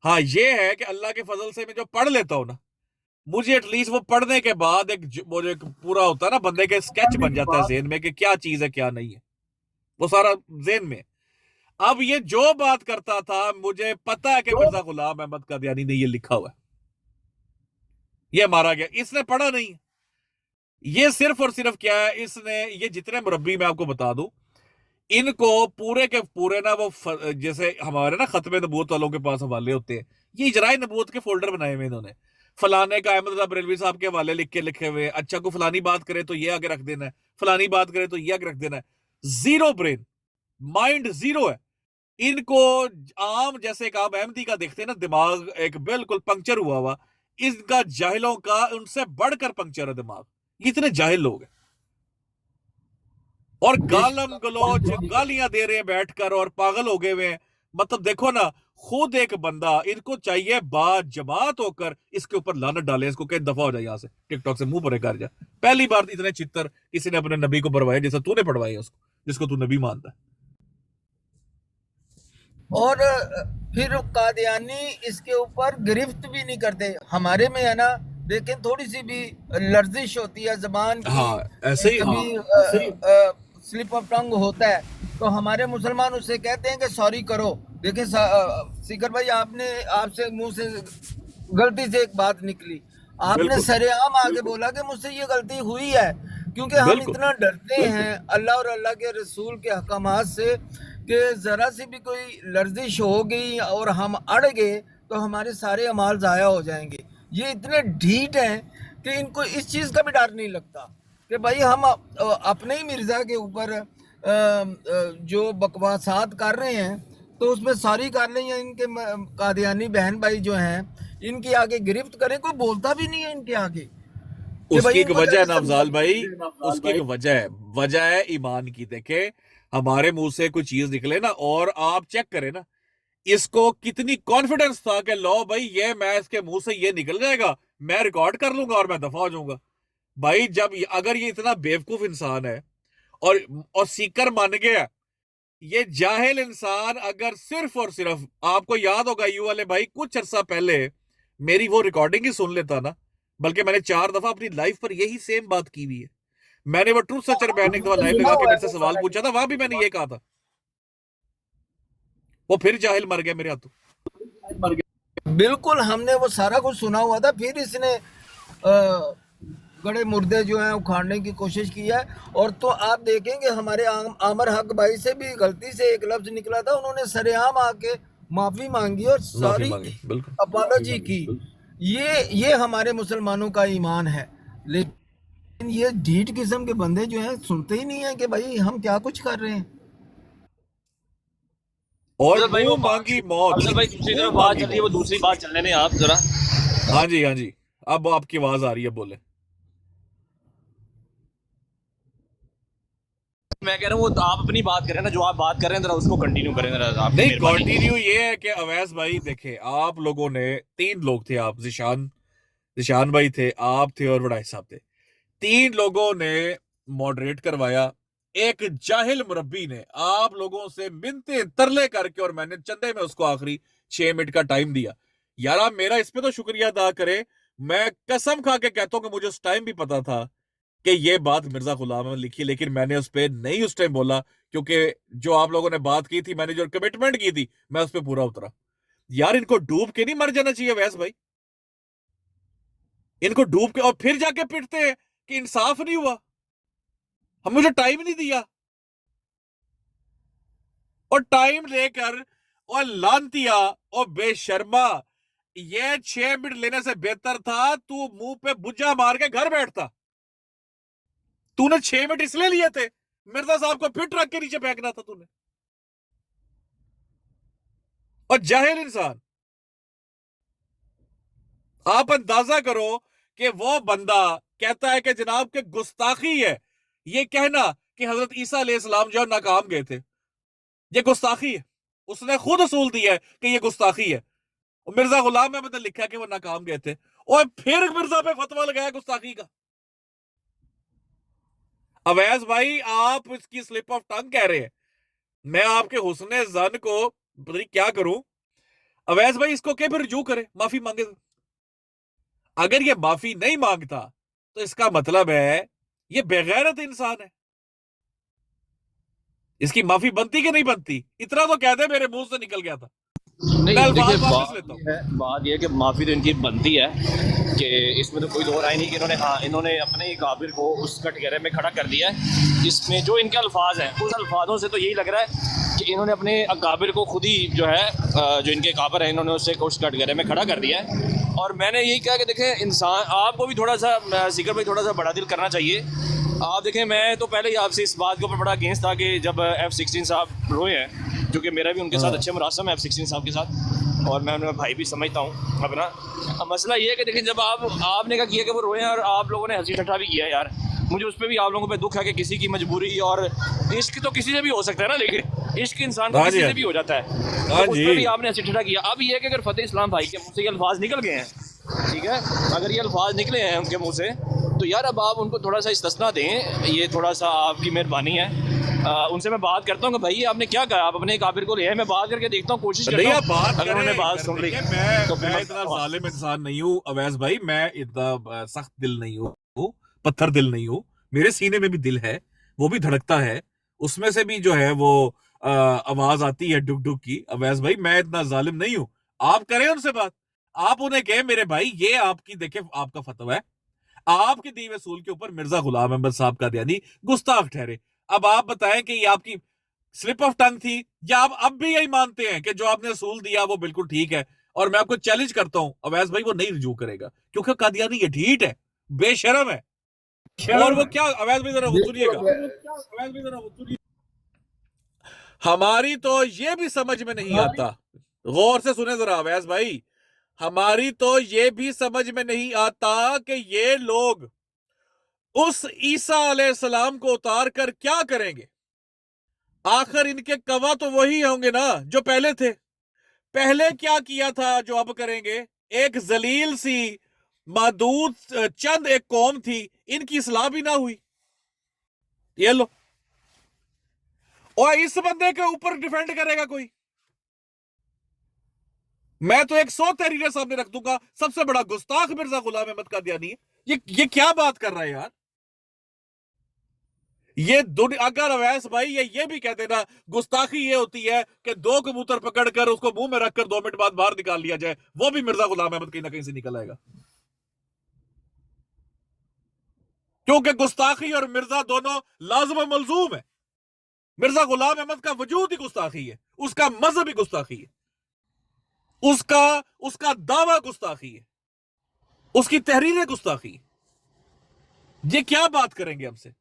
हाँ ये है कि अल्लाह के फजल से मैं जो पढ़ लेता हूँ ना, मुझे एटलीस्ट वो पढ़ने के बाद वो जो एक पूरा होता है ना, बंदे के स्केच बन जाता है ज़हन में कि क्या चीज़ है क्या नहीं है, वो सारा ज़हन में। अब ये जो बात करता था, मुझे पता है कि मिर्जा गुलाम अहमद कादियानी ने ये लिखा हुआ है, ये मारा गया, इसने पढ़ा नहीं। ये सिर्फ और सिर्फ क्या है, इसने, ये जितने मुरब्बी मैं आपको बता दूं, इनको पूरे के पूरे ना वो जैसे हमारे ना खत्मे नबूवत वालों के पास हवाले होते हैं, ये इजराए नबूवत के फोल्डर बनाए हुए इन्होंने, फलाने का अहमद रजा बरेलवी साहब के हवाले लिख के लिखे हुए। अच्छा को फलानी बात करे तो ये आगे रख देना है, फलानी बात करे तो ये आगे रख देना है। जीरो ब्रेन, माइंड जीरो है इनको। आम जैसे एक आप अहमदी का देखते हैं ना, दिमाग एक बिल्कुल पंक्चर हुआ हुआ, इनका जाहिलों का उनसे बढ़कर पंक्चर है दिमाग, इतने जाहिल लोग हैं। और गालम गलोच गालियां दे रहे हैं बैठकर और पागल हो गए हुए हैं। मतलब देखो ना, खुद एक बंदा, इनको चाहिए बात जमात होकर इसके ऊपर लानत डाले, इसको कहीं दफा हो जाए यहाँ से, टिकटॉक से मुंह परे कर जा। पहली बार इतने चित्तर किसी ने अपने नबी को पढ़वाए जैसा तूने पढ़वाए उसको, जिसको तू नबी मानता है। और फिर कादियानी इसके ऊपर गिरफ्त भी नहीं करते। हमारे में है ना, देखें थोड़ी सी भी लर्जिश होती है जबान की, हाँ, ऐसे ही कभी स्लिप ऑफ टंग होता है तो हमारे मुसलमान उससे कहते हैं कि सॉरी करो। देखें सीकर भाई, आपसे मुंह से गलती से एक बात निकली, आपने सरेआम आगे बोला कि मुझसे ये गलती हुई है, क्योंकि हम इतना डरते हैं अल्लाह और अल्लाह के रसूल के अहकामात से कि ज़रा सी भी कोई लर्जिश हो गई और हम अड़ गए तो हमारे सारे अमाल ज़ाया हो जाएंगे। ये इतने ढीठ हैं कि इनको इस चीज़ का भी डर नहीं लगता कि भाई हम अपने ही मिर्ज़ा के ऊपर जो बकवासात कर रहे हैं तो उसमें सॉरी कर लें, या इनके कादियानी बहन भाई जो हैं इनकी आगे गिरफ्त करें, कोई बोलता भी नहीं है इनके आगे। उसकी एक वजह है ना अफजाल भाई, उसकी एक वजह है ईमान की। देखे हमारे मुंह से कोई चीज निकले ना, और आप चेक करें ना, इसको कितनी कॉन्फिडेंस था कि लो भाई ये मैं इसके मुंह से ये निकल जाएगा, मैं रिकॉर्ड कर लूंगा और मैं दफा हो जाऊंगा। भाई जब अगर ये इतना बेवकूफ इंसान है और सीकर मान गया, ये जाहिल इंसान अगर सिर्फ और सिर्फ, आपको याद होगा यू वाले भाई, कुछ अरसा पहले मेरी वो रिकॉर्डिंग ही सुन लेता ना, बल्कि मैंने 4 दफा अपनी लाइफ पर यही सेम बात की हुई है। मैंने वो ट्रूथ सर्चर पे एक दफा लाइव लगा के मेरे से सवाल पूछा था, वहां भी मैंने ये कहा था। वो फिर जाहिल मर गया मेरे हाथों। बिल्कुल, हमने वो सारा कुछ सुना हुआ था, फिर इसने गड़े मुर्दे जो हैं उखाड़ने की कोशिश की है। और तो आप देखेंगे हमारे आमर हक भाई से भी गलती से एक लफ्ज निकला था, उन्होंने सरेआम आके माफी मांगी और सॉरी अपॉलॉजी की। ये हमारे मुसलमानों का ईमान है। लेकिन ये ढीठ किस्म के बंदे जो हैं सुनते ही नहीं है कि भाई हम क्या कुछ कर रहे हैं। और मुंह मांगी मौत। भाई दूसरी तरफ बात चल रही है, वो दूसरी बात चलने दें आप जरा। हाँ जी, अब आपकी आवाज आ रही है, बोले। मैं कह रहा हूँ वो आप अपनी बात करें ना, जो आप बात कर रहे हैं जरा उसको कंटिन्यू करें जरा, आपकी नहीं, मेहरबानी। कंटिन्यू ये है कि अवैस भाई देखे, आप लोगों ने 3 लोग थे, आप जिशान भाई थे, आप थे और वड़ाई साहब थे, 3 लोगों ने मॉडरेट करवाया। एक जाहिल मुरब्बी ने आप लोगों से मिन्नते तरले करके, और मैंने चंदे में उसको आखिरी 6 मिनट का टाइम दिया। यार आप मेरा इस पे तो शुक्रिया अदा करें। मैं कसम खा के कहता हूं कि मुझे उस टाइम भी पता था कि ये बात मिर्जा गुलाम अहमद लिखी, लेकिन मैंने उस पर नहीं उस टाइम बोला, क्योंकि जो आप लोगों ने बात की थी, मैंने जो कमिटमेंट की थी, मैं उस पर पूरा उतरा। यार इनको डूब के नहीं मर जाना चाहिए वैस भाई, इनको डूब के और फिर जाके पिटते हैं कि इंसाफ नहीं हुआ, हम मुझे टाइम नहीं दिया। और टाइम लेकर और लानतिया और बेशर्मा, ये 6 मिनट लेने से बेहतर था तू मुंह पे बुज्जा मार के घर बैठता। तूने 6 मिनट इसलिए लिए थे, मिर्जा साहब को फिर ट्रक के नीचे फेंकना था तूने। और जाहिल इंसान, आप अंदाजा करो कि वो बंदा कहता है कि जनाब के गुस्ताखी है ये कहना कि हजरत ईसा अलैहिस्सलाम जो नाकाम गए थे, ये गुस्ताखी है। उसने खुद असूल दिया है कि ये गुस्ताखी है। और मिर्जा गुलाम अहमद ने लिखा कि वो नाकाम गए थे, और फिर मिर्जा पे फतवा लगाया गुस्ताखी का। अवैस भाई आप इसकी स्लिप ऑफ टंग कह रहे हैं, मैं आपके हुस्ने जन को पता नहीं क्या करूं। अवैस भाई इसको क्या फिर रुजू करे, माफी मांगे। अगर ये माफी नहीं मांगता तो इसका मतलब है ये बेगैरत इंसान है। इसकी माफी बनती कि नहीं बनती, इतना तो कह दे, मेरे मुंह से निकल गया था। नहीं मैं देखिए, अल्फाज वापस लेता हूं। बात ये है कि माफ़ी तो इनकी बनती है, कि इसमें तो कोई दो राय नहीं कि इन्होंने अपने ही काबिर को उस कटघरे में खड़ा कर दिया है। इसमें जो इनके अल्फाज हैं, उस अल्फाजों से तो यही लग रहा है कि इन्होंने अपने काबिर को खुद ही जो है, जो इनके काबिर हैं, इन्होंने उसे उस कटघरे में खड़ा कर दिया है। और मैंने यही कहा कि देखें, इंसान आपको भी थोड़ा सा सीकर भाई थोड़ा सा बड़ा दिल करना चाहिए। आप देखें, मैं तो पहले ही आपसे इस बात के ऊपर बड़ा अगेंस्ट था कि जब F16 साहब रोए हैं, जो कि मेरा भी उनके साथ अच्छे मुरासम है F16 साहब के साथ, और मैं उन्हें भाई भी समझता हूँ अपना। अब मसला ये है कि देखिए, जब आपने क्या किया कि वो रोए हैं और आप लोगों ने हंसी ठट्ठा भी किया यार, मुझे उस पर भी आप लोगों पे दुख है कि किसी की मजबूरी, और इश्क तो किसी से भी हो सकता है ना, लेकिन इश्क इंसान को किसी से भी हो जाता है, तो उस पर भी आपने हंसी ठट्ठा किया। अब ये है कि अगर फतेह इस्लाम भाई के मुँह से ये अल्फाज निकल गए हैं, ठीक है, अगर ये अल्फाज निकले हैं उनके मुँह से, तो यार अब आप उनको थोड़ा सा इस्तिस्ना दें, ये थोड़ा सा आपकी मेहरबानी है। उनसे मैं बात करता हूँ कि भाई आपने क्या कहा, आप अपने काबिर को ले आए, मैं बात करके देखता हूँ, कोशिश करता हूँ, बात अगर उन्होंने बात सुन ली तो मैं इतना जालिम इंसान नहीं हूं अवैस भाई, मैं इतना सख्त दिल नहीं हूं, पत्थर दिल नहीं हूं। मेरे सीने में भी दिल है, वो भी धड़कता है, उसमें से भी जो है वो आवाज आती है डुक डुक की। अवैस भाई मैं इतना जालिम नहीं हूं, आप करें उनसे बात, आप उन्हें कहें मेरे भाई ये आपकी देखे आपका फतवा है, आपके दी हुए सूल के ऊपर मिर्जा गुलाम अहमद साहब का यानी गुस्ताख ठहरे। अब आप बताएं कि ये आपकी स्लिप ऑफ टंग थी, या आप अब भी यही मानते हैं कि जो आपने असूल दिया वो बिल्कुल ठीक है। और मैं आपको चैलेंज करता हूं अवैस भाई, वो नहीं रिजू करेगा, क्योंकि कादियानी ये ढीठ है, बेशरम है। और वो क्या, अवैस भाई जरा वो सुनिएगा, अवैस भाई जरा वो सुनिए। हमारी तो ये भी समझ में नहीं आता, गौर से सुने जरा अवैस भाई, हमारी तो ये भी समझ में नहीं आता कि ये लोग उस ईसा अलैहिस्सलाम को उतार कर क्या करेंगे। आखिर इनके कवा तो वही होंगे ना जो पहले थे। पहले क्या किया था जो अब करेंगे, एक जलील सी मादूद चंद एक कौम थी, इनकी इस्लाह भी ना हुई। ये लो, और इस बंदे के ऊपर डिफेंड करेगा कोई। मैं तो 100 तहरीरें सामने रख दूंगा, सबसे बड़ा गुस्ताख मिर्जा गुलाम अहमद कादियानी है। ये क्या बात कर रहा है यार। ये अगर अवैस भाई ये भी कहते ना, गुस्ताखी ये होती है कि 2 कबूतर पकड़कर उसको मुंह में रखकर 2 मिनट बाद बाहर निकाल लिया जाए, वो भी मिर्जा गुलाम अहमद कहीं ना कहीं से निकल आएगा। क्योंकि गुस्ताखी और मिर्जा दोनों लाजम मलजूम है। मिर्जा गुलाम अहमद का वजूद ही गुस्ताखी है, उसका मजहब ही गुस्ताखी है, उसका उसका दावा गुस्ताखी है, उसकी तहरीरें गुस्ताखी है। ये क्या बात करेंगे हमसे।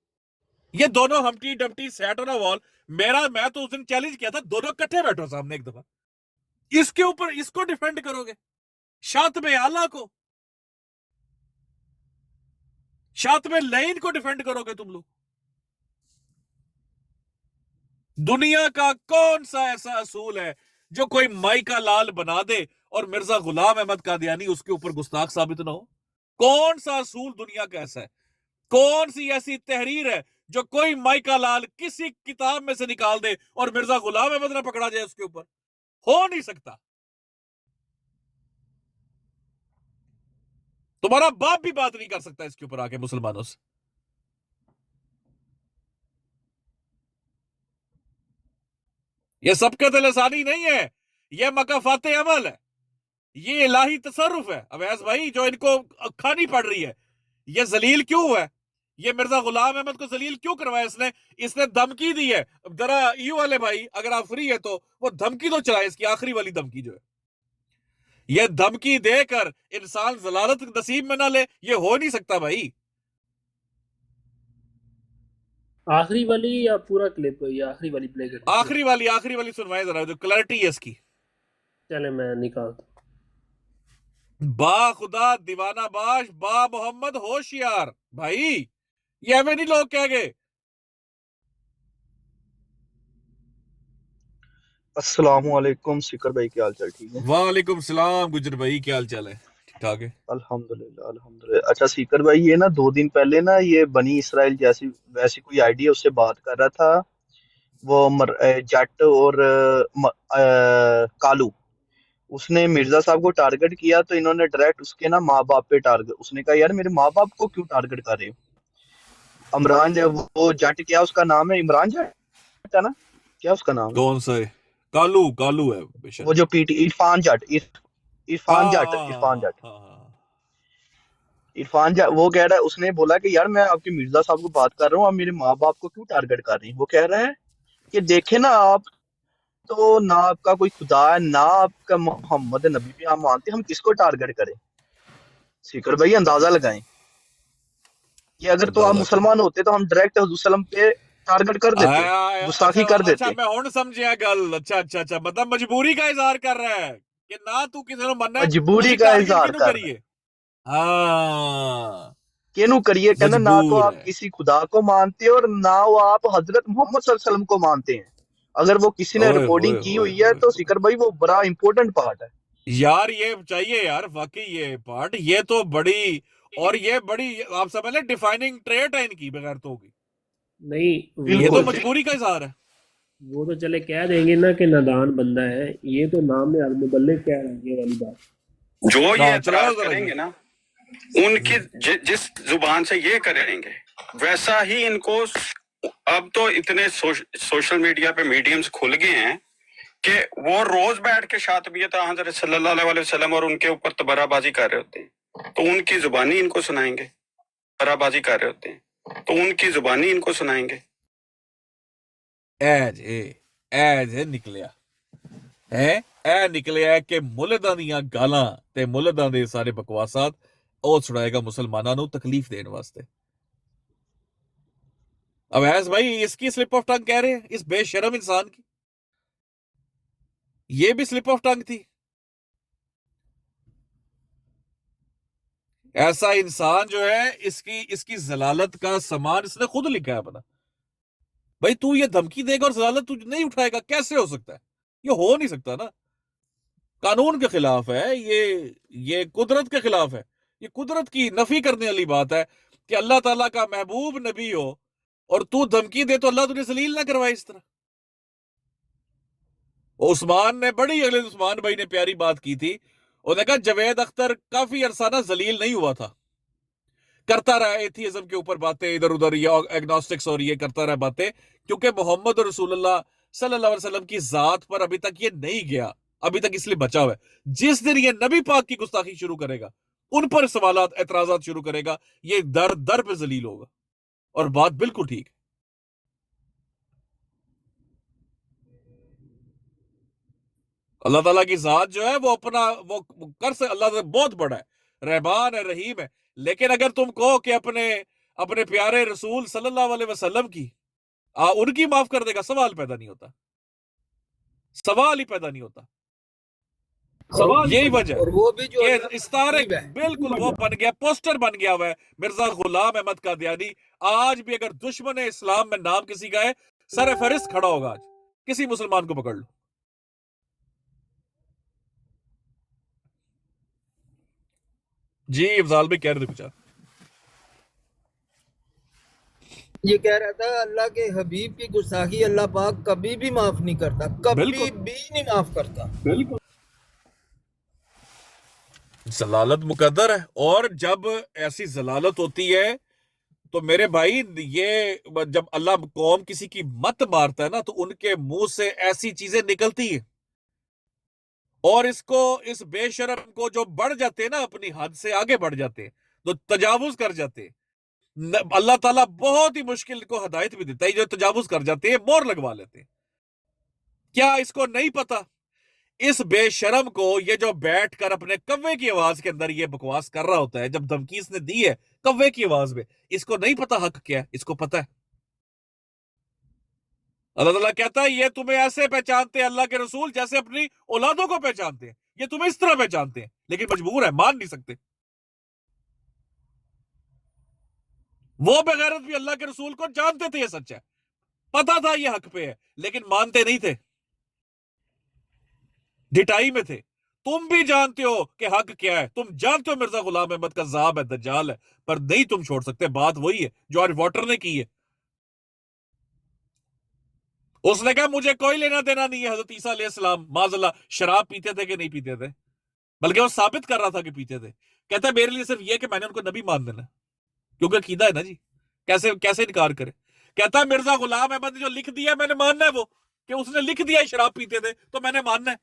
ये दोनों हमटी Dumpty set on a wall. मैं तो उस दिन चैलेंज किया था, दोनों इकट्ठे बैठो सामने एक दफा, इसके ऊपर इसको डिफेंड करोगे, शातमे आला को, शातमे लाइन को डिफेंड करोगे तुम लोग। दुनिया का कौन सा ऐसा असूल है जो कोई माइका लाल बना दे और मिर्जा गुलाम अहमद कादियानी उसके ऊपर गुस्ताख साबित ना हो? कौन सा असूल दुनिया का ऐसा है? कौन सी ऐसी तहरीर है जो कोई माइका लाल किसी किताब में से निकाल दे और मिर्जा गुलाम अहमद ना पकड़ा जाए उसके ऊपर? हो नहीं सकता। तुम्हारा बाप भी बात नहीं कर सकता इसके ऊपर आके मुसलमानों से। यह सबकत लसानी नहीं है, यह मकाफाते अमल है, ये इलाही तसर्रुफ है। अवैस भाई, जो इनको खानी पड़ रही है, ये जलील क्यों हुआ है? ये मिर्जा गुलाम अहमद को जलील क्यों करवाया इसने धमकी दी है। जरा यू वाले भाई, अगर आप फ्री है तो वो धमकी तो चलाए, इसकी आखिरी वाली धमकी जो है, ये धमकी देकर इंसान जलालत नसीब में ना ले, ये हो नहीं सकता भाई। आखिरी वाली या पूरा क्लिप, या आखिरी वाली प्ले कर? आखिरी वाली सुनवाए जरा, जो क्लैरिटी है इसकी। चले मैं निकालता। बा खुदा दीवाना बाश, बा मोहम्मद होशियार। भाई ये हमें नहीं लोग कह गए। अस्सलामुअलैकुम सिकर भाई, क्या हाल चाल? ठीक है। वालेकुम सलाम गुजर भाई, क्या हाल चाल है? ठीक ठाक है अल्हम्दुलिल्लाह अल्हम्दुलिल्लाह। अच्छा सिकर भाई, ये ना 2 दिन पहले ना ये बनी इसराइल जैसी वैसी कोई आइडिया उससे बात कर रहा था, वो जट और कालू, उसने मिर्जा साहब को टारगेट किया तो इन्होंने डायरेक्ट उसके ना माँ बाप पे टारगेट, उसने कहा यार मेरे माँ बाप को क्यों टारगेट कर रहे हो? इमरान जब वो जट, क्या उसका नाम है? इमरान जट है ना? क्या उसका नाम है? कौन सा है? कालू है बेशक। वो जो पीटी इरफान जट, इरफान जट, इरफान जट वो कह रहा है, उसने बोला कि यार मैं आपके मिर्जा साहब को बात कर रहा हूँ, आप मेरे माँ बाप को क्यों टारगेट कर रही हैं? वो कह रहे हैं कि देखे ना, आप तो ना आपका कोई खुदा है, ना आपका मोहम्मद नबी भी हम मानते, हम किसको टारगेट करें? सीकर भाई अंदाजा लगाएं कि अगर तो आप मुसलमान होते तो हम डायरेक्ट हजूर सल्लम पे टारगेट कर देते, गुस्ताखी कर देते। अच्छा, मैं हुण समझिया गल। अच्छा, मतलब मजबूरी का इजहार कर रहा है कि ना तू किसी को मन्ना, मजबूरी का इजहार कर रहा है। हाँ, केनू करिए, कहना ना तो मजबूर आप है। किसी खुदा को मानते और ना वो आप हजरत मोहम्मद सल्लल्लाहु अलैहि वसल्लम को मानते हैं। अगर वो किसी ने ओए रिकॉर्डिंग होए की होए हुई है होए तो होए। सिकर भाई वो बड़ा इंपॉर्टेंट पार्ट है यार ये चाहिए यार, वाकई ये पार्ट, ये तो बड़ी, और ये बड़ी आप समझ लें डिफाइनिंग ट्रेट है इनकी, बगैर तो होगी नहीं, ये तो बिल्कुल। मजबूरी का इजहार है। वो तो चले कह देंगे ना कि नादान बंदा है, ये तो नाम में अल-मुबल्लिग कह रहा है, ये वाली बात। जो ये हाँ, चलाओ एतराज जरा करेंगे ये। ना, उनकी जिस जुबान से ये करेंगे वैसा ही इनको, अब तो इतने सोशल मीडिया पे मीडियम्स खुल गए हैं कि वो रोज बैठ के शातबियत हज़रत सल्लल्लाहु अलैहि वसल्लम और उनके ऊपर तबराबाजी कर रहे होते हैं, तो उनकी जुबानी इनको सुनाएंगे। तबराबाजी कर रहे होते हैं तो उनकी जुबानी इनको सुनाएंगे। ਐਜ ਨਿਕਲਿਆ ਹੈ, ਇਹ ਨਿਕਲਿਆ ਕਿ ਮੁਲਦਾਂ ਦੀਆਂ ਗਾਲਾਂ ਤੇ ਮੁਲਦਾਂ ਦੇ ਸਾਰੇ ਬਕਵਾਸਾਤ ਉਹ ਸੁਣਾਏਗਾ मुसलमानों ਨੂੰ तकलीफ देने वास्ते। अवैस भाई, इसकी स्लिप ऑफ टंग कह रहे हैं, इस बेशरम इंसान की ये भी स्लिप ऑफ टंग थी। ऐसा इंसान जो है, इसकी जलालत का सामान इसने खुद लिखा है अपना। भाई तू ये धमकी देगा और जलालत तू नहीं उठाएगा, कैसे हो सकता है? ये हो नहीं सकता ना। कानून के खिलाफ है ये कुदरत के खिलाफ है। ये कुदरत की नफी करने वाली बात है कि अल्लाह ताला का महबूब नबी हो और तू धमकी दे तो अल्लाह तुझे जलील ना करवाए इस तरह। उस्मान ने बड़ी, अगले उस्मान भाई ने प्यारी बात की थी, उसने कहा जवेद अख्तर काफी अरसा ना जलील नहीं हुआ था, करता रहा एथीइज्म के ऊपर बातें, इधर उधर ये एग्नोस्टिक्स और ये करता रहा बातें, क्योंकि मोहम्मद रसूलुल्लाह सल्लल्लाहु अलैहि वसल्लम की जात पर अभी तक ये नहीं गया, अभी तक इसलिए बचा हुआ है। जिस दिन ये नबी पाक की गुस्ताखी शुरू करेगा, उन पर सवालात एतराजात शुरू करेगा, ये दर दर पे जलील होगा। और बात बिल्कुल ठीक है। अल्लाह ताला की जात जो है वो अपना वो कर से, अल्लाह से बहुत बड़ा है, रहमान है, रहीम है। लेकिन अगर तुम कहो कि अपने प्यारे रसूल सल्लल्लाहु अलैहि वसल्लम की उनकी माफ कर देगा, सवाल पैदा नहीं होता, सवाल ही पैदा नहीं होता। सवाल यही वजह और वो भी जो कि इस्तारे बिल्कुल वो बन गया, पोस्टर बन गया हुआ है मिर्जा गुलाम अहमद कादियानी। आज भी अगर दुश्मन इस्लाम में नाम किसी का है सर फहरिस्त खड़ा होगा आज, किसी मुसलमान को पकड़ लो। जी अफजाल भी कह रहे थे कुछ आप। ये कह रहा था अल्लाह के हबीब की गुस्ताखी अल्लाह पाक कभी भी माफ नहीं करता, कभी बिल्कुल। भी नहीं माफ करता। बिल्कुल जलालत मुकद्दर है, और जब ऐसी जलालत होती है तो मेरे भाई, ये जब अल्लाह कौम किसी की मत मारता है ना, तो उनके मुंह से ऐसी चीजें निकलती है, और इसको, इस बेशरम को जो बढ़ जाते हैं ना, अपनी हद से आगे बढ़ जाते हैं, तो तजावुज कर जाते हैं, अल्लाह ताला बहुत ही मुश्किल को हिदायत भी देता है। जो तजावुज कर जाते हैं मोहर लगवा लेते हैं। क्या इसको नहीं पता, इस बेशरम को, ये जो बैठकर अपने कव्वे की आवाज के अंदर ये बकवास कर रहा होता है, जब धमकी इसने दी है कव्वे की आवाज में, इसको नहीं पता हक क्या है, इसको पता है। अल्लाह ताला कहता है ये तुम्हें ऐसे पहचानते हैं अल्लाह के रसूल जैसे अपनी औलादों को पहचानते हैं, ये तुम्हें इस तरह पहचानते हैं, लेकिन मजबूर है, मान नहीं सकते। वो बेगैरत भी अल्लाह के रसूल को जानते थे ये सच है, पता था ये हक पे है, लेकिन मानते नहीं थे, ढिठाई में थे। तुम भी जानते हो कि हक क्या है, तुम जानते हो मिर्जा गुलाम अहमद कज़्ज़ाब है, दज्जाल है, पर नहीं तुम छोड़ सकते। बात वही है जो आज वॉटर ने की है। उसने कहा मुझे कोई लेना देना नहीं है हजरत ईसा अलैहिस्सलाम माज़अल्लाह शराब पीते थे कि नहीं पीते थे, बल्कि वो साबित कर रहा था कि पीते थे। कहता है मेरे लिए सिर्फ ये कि मैंने उनको नबी मान देना, क्योंकि अकीदा है ना जी, कैसे कैसे इनकार करे। कहता है मिर्जा गुलाम अहमद ने जो लिख दिया मैंने मानना है, वो कि उसने लिख दिया शराब पीते थे तो मैंने मानना है,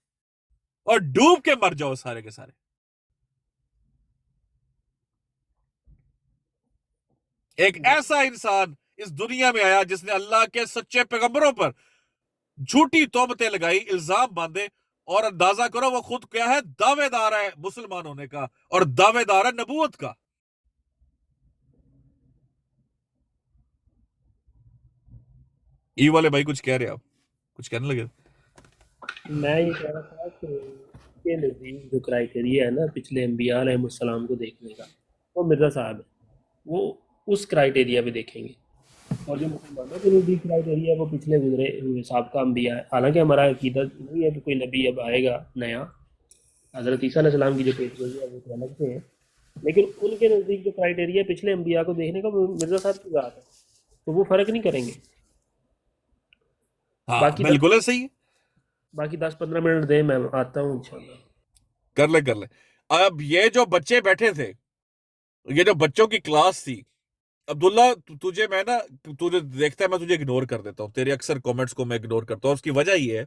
और डूब के मर जाओ सारे के सारे। एक ऐसा इंसान इस दुनिया में आया जिसने अल्लाह के सच्चे पैगंबरों पर झूठी तोहमतें लगाई, इल्जाम बांधे, और अंदाजा करो वो खुद क्या है, दावेदार है मुसलमान होने का, और दावेदार है नबूवत का। ई वाले भाई कुछ कह रहे आप, कुछ कहने लगे? मैं ये कह रहा था कि के नज़दीक जो क्राइटेरिया है ना पिछले अम्बिया अलैहिस्सलाम को देखने का, वो मिर्ज़ा साहब है, वो उस क्राइटेरिया पे देखेंगे। और जो मुसलमानों के नज़दीक क्राइटेरिया है वो पिछले गुजरे हुए साबका अम्बिया है। हालांकि हमारा अकीदा नहीं है कि कोई नबी अब आएगा नया, हज़रत ईसा अलैहिस्सलाम की जो पेशगोई है वो तो अलग से है, लेकिन उनके नज़दीक जो क्राइटेरिया पिछले अम्बिया को देखने का वो मिर्ज़ा साहब की बात है, तो वो फ़र्क नहीं करेंगे। हाँ बाकी बिल्कुल है, सही है। बाकी 10-15 मिनट दे, मैं आता हूँ इंशाल्लाह। कर ले कर ले। अब ये जो बच्चे बैठे थे, ये जो बच्चों की क्लास थी, अब्दुल्ला तुझे मैं ना, तुझे देखता है मैं तुझे इग्नोर कर देता हूँ, तेरे अक्सर कमेंट्स को मैं इग्नोर करता हूँ। उसकी वजह ये है,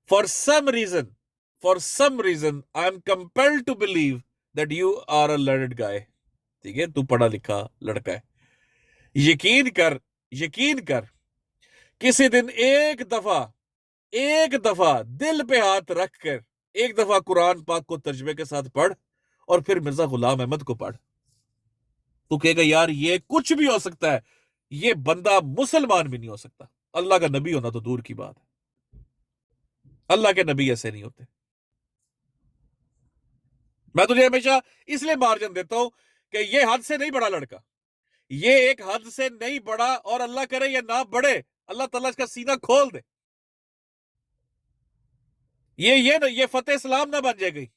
for some reason I am compelled to believe that you are a learned guy. ठीक है, तू पढ़ा लिखा लड़का है। यकीन कर किसी दिन एक दफा दिल पे हाथ रखकर एक दफा कुरान पाक को तर्जमे के साथ पढ़, और फिर मिर्जा गुलाम अहमद को पढ़। तू कहेगा यार ये कुछ भी हो सकता है, ये बंदा मुसलमान भी नहीं हो सकता। अल्लाह का नबी होना तो दूर की बात है, अल्लाह के नबी ऐसे नहीं होते। मैं तुझे हमेशा इसलिए मार्जिन देता हूं कि ये हद से नहीं बड़ा लड़का, ये एक हद से नहीं बड़ा, और अल्लाह करे ये ना बढ़े, अल्लाह ताला इसका सीना खोल दे। ये फतेह इस्लाम ना बन जाएगी,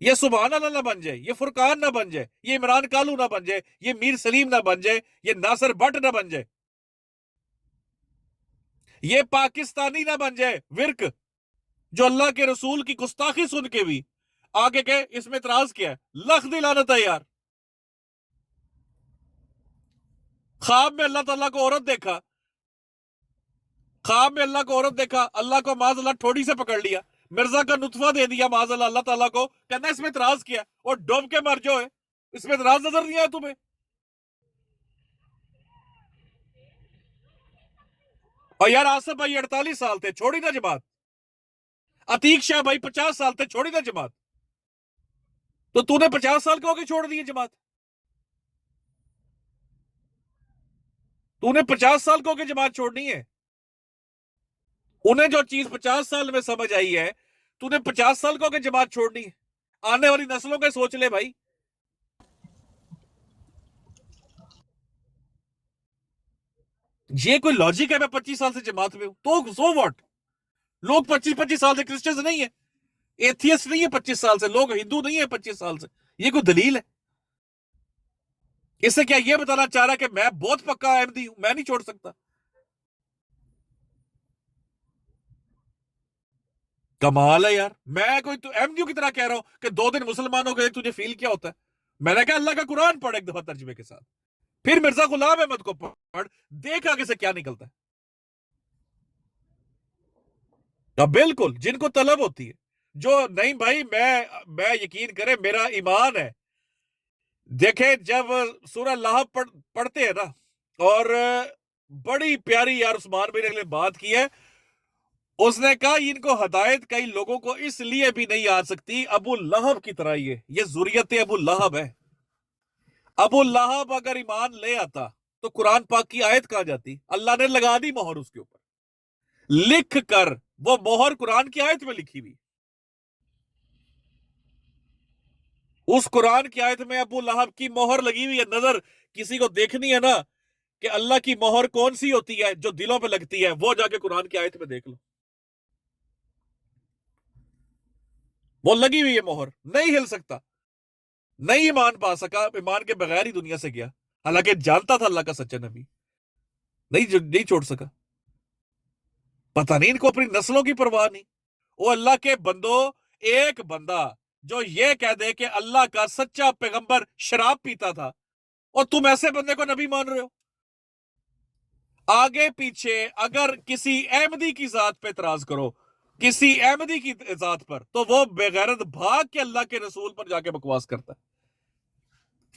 ये सुभान अल्लाह ना बन जाए, ये फुरकान ना बन जाए, ये इमरान कालू ना बन जाए, ये मीर सलीम ना बन जाए, ये नासिर भट्ट ना बन जाए, ये पाकिस्तानी ना बन जाए विर्क, जो अल्लाह के रसूल की गुस्ताखी सुन के भी आगे के इसमें इतराज किया है। लख दिलानत है यार। ख्वाब में अल्लाह ताला को औरत देखा, अल्लाह को माज़अल्लाह ठोड़ी से पकड़ लिया, मिर्जा का नुतफा दे दिया माज़अल्लाह अल्लाह ताला को, कहना इसमें इतराज किया, और डूब के मर जाओ, इसमें इतराज नजर नहीं आया तुम्हें? और यार आसिफ भाई 48 साल थे, छोड़ी ना जमात। अतीक शाह भाई 50 साल थे, छोड़ी ना जमात। तो तूने 50 साल का होकर छोड़ दी जमात? तूने 50 साल का होकर जमात छोड़नी है? उन्हें जो चीज 50 साल में समझ आई है, तूने 50 साल का होकर जमात छोड़नी है? आने वाली नस्लों का सोच ले भाई। ये कोई लॉजिक है? मैं 25 साल से जमात में हूं, तो सो व्हाट? लोग 25-25 साल से क्रिश्चियंस नहीं है, एथियस्ट नहीं है 25 साल से, लोग हिंदू नहीं है 25 साल से। ये कोई दलील है? इससे क्या ये बताना चाह रहा है कि मैं बहुत पक्का अहमदी हूं, मैं नहीं छोड़ सकता? कमाल है यार। मैं कोई तो अहमदियों की तरह कह रहा हूं कि 2 दिन मुसलमानों के तुझे फील क्या होता है? मैंने कहा अल्लाह का कुरान पढ़ एक दफा तर्जुमे के साथ, फिर मिर्जा गुलाम अहमद को पढ़, देख आगे से क्या निकलता है। अब बिल्कुल जिनको तलब होती है, जो नहीं भाई, मैं यकीन करे मेरा ईमान है। देखे जब सूरह लाहब पढ़ते हैं ना, और बड़ी प्यारी यार उस्मान भाई ने बात की है, उसने कहा इनको हदायत कई लोगों को इसलिए भी नहीं आ सकती अबू लहब की तरह, ये जुर्रियत अबू लहब है। अबू लहब अगर ईमान ले आता तो कुरान पाक की आयत कहां जाती? अल्लाह ने लगा दी मोहर उसके ऊपर, लिख कर, वो मोहर कुरान की आयत में लिखी हुई। उस कुरान की आयत में अबू लहब की मोहर लगी हुई है। नजर किसी को देखनी है ना कि अल्लाह की मोहर कौन सी होती है जो दिलों पे लगती है, वो जाके कुरान की आयत में देख लो, वो लगी हुई है मोहर, नहीं हिल सकता, नहीं ईमान पा सका, ईमान के बगैर ही दुनिया से गया, हालांकि जानता था अल्लाह का सच्चा नबी, नहीं छोड़ सका। पता नहीं इनको अपनी नस्लों की परवाह नहीं। वो अल्लाह के बंदो, एक बंदा जो ये कह दे कि अल्लाह का सच्चा पैगंबर शराब पीता था, और तुम ऐसे बंदे को नबी मान रहे हो। आगे पीछे अगर किसी अहमदी की जात पे इतराज करो, किसी अहमदी की जात पर, तो वो बेगैरत भाग के अल्लाह के रसूल पर जाके बकवास करता है।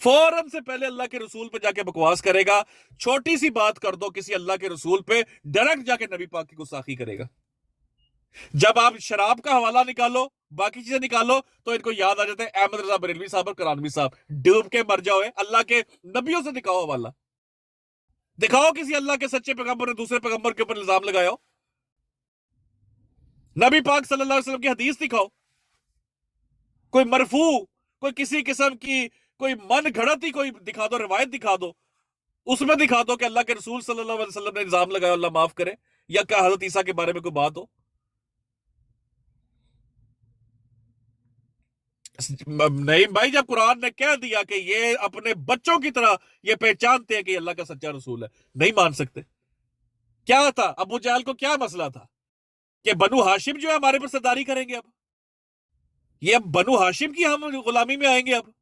फौरन से पहले अल्लाह के रसूल पे जाके बकवास करेगा। छोटी सी बात कर दो किसी अल्लाह के रसूल पे, डायरेक्ट जाके नबी पाक की गुस्ताखी करेगा। जब आप शराब का हवाला निकालो, बाकी चीजें निकालो, तो इनको याद आ जाता है अहमद रजा बरेलवी साहब और करानवी साहब, डूब के मर जाओ। अल्लाह के नबियों से दिखाओ हवाला, दिखाओ किसी अल्लाह के सच्चे पैगंबर ने दूसरे पैगंबर के ऊपर इल्जाम लगाया हो। नबी पाक सल्लल्लाहु अलैहि वसल्लम की हदीस दिखाओ, कोई मरफू, कोई किसी किस्म की कोई मन घड़त ही कोई दिखा दो, रिवायत दिखा दो, उसमें दिखा दो कि अल्लाह के रसूल सल्लल्लाहु अलैहि वसल्लम ने इल्जाम लगाया, अल्लाह माफ करे, या क्या हजरत ईसा के बारे में कोई बात हो। नहीं भाई, जब कुरान ने कह दिया कि ये अपने बच्चों की तरह ये पहचानते हैं कि अल्लाह का सच्चा रसूल है, नहीं मान सकते। क्या था अबू जहल को, क्या मसला था कि बनु हाशिम जो है हमारे पर सरदारी करेंगे, अब ये अब बनु हाशिम की हम गुलामी में आएंगे। अब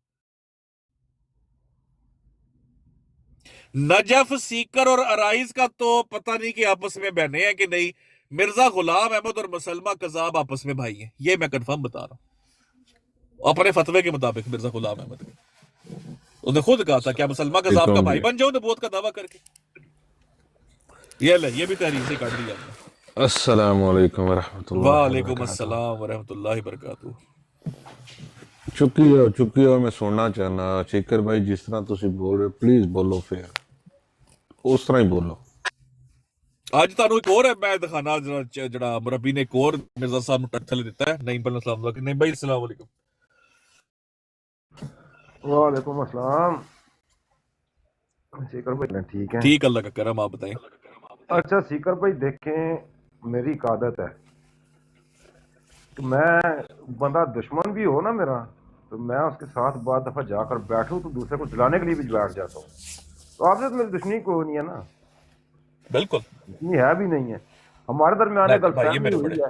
नजफ, सीकर और अराइज का तो पता नहीं कि आपस में बहने हैं कि नहीं। मिर्जा गुलाम अहमद और मुसलमा कजाब आपस में भाई हैं, ये मैं कंफर्म बता रहा हूं अपने फतवे के मुताबिक। मिर्जा गुलाम अहमद उसने खुद कहा था क्या मुसलमान कजाब का भाई बन जाओ नबूवत का दावा करके। ये ले, ये भी तहरीर से काट दिया आपने। अस्सलामु अलैकुम वरहमतुल्लाहि वालेकुम अस्सलाम वरहमतुल्लाहि वबरकातुहू। चुकी हो मैं सुनना चाहना शेखर भाई, जिस तरह तुसी बोल रहे हो प्लीज बोलो, फिर उस तरह ही बोलो। ਅੱਜ ਤੁਹਾਨੂੰ ਇੱਕ ਹੋਰ ਹੈ ਮੈਂ ਦਿਖਾਣਾ, ਜਿਹੜਾ ਮੁਰੱਬੀ ਨੇ ਇੱਕ ਹੋਰ ਮਿਰਜ਼ਾ ਸਾਹਿਬ ਨੂੰ ਟੱਕ ਥੱਲੇ ਦਿੱਤਾ ਹੈ। ਨਹੀਂ ਬਲਨ ਸਲਾਮ ਵਾਲੇकुम। नहीं भाई अस्सलाम वालेकुम। वालेकुम अस्सलाम। सीकर भाई ठीक है? ठीक, अल्लाह का करम, आप बताएं। अच्छा सीकर भाई, देखें मेरी एक आदत है कि मैं बंदा दुश्मन भी हो ना मेरा, तो मैं उसके साथ बाद दफा जाकर बैठूं तो दूसरे को जलाने के लिए भी बैठ जाता हूँ। तो आपसे तो मेरी दुश्मनी कोई नहीं है ना? बिल्कुल दुश्मनी है भी नहीं है, हमारे दरमियान गलतफहमी हुई है,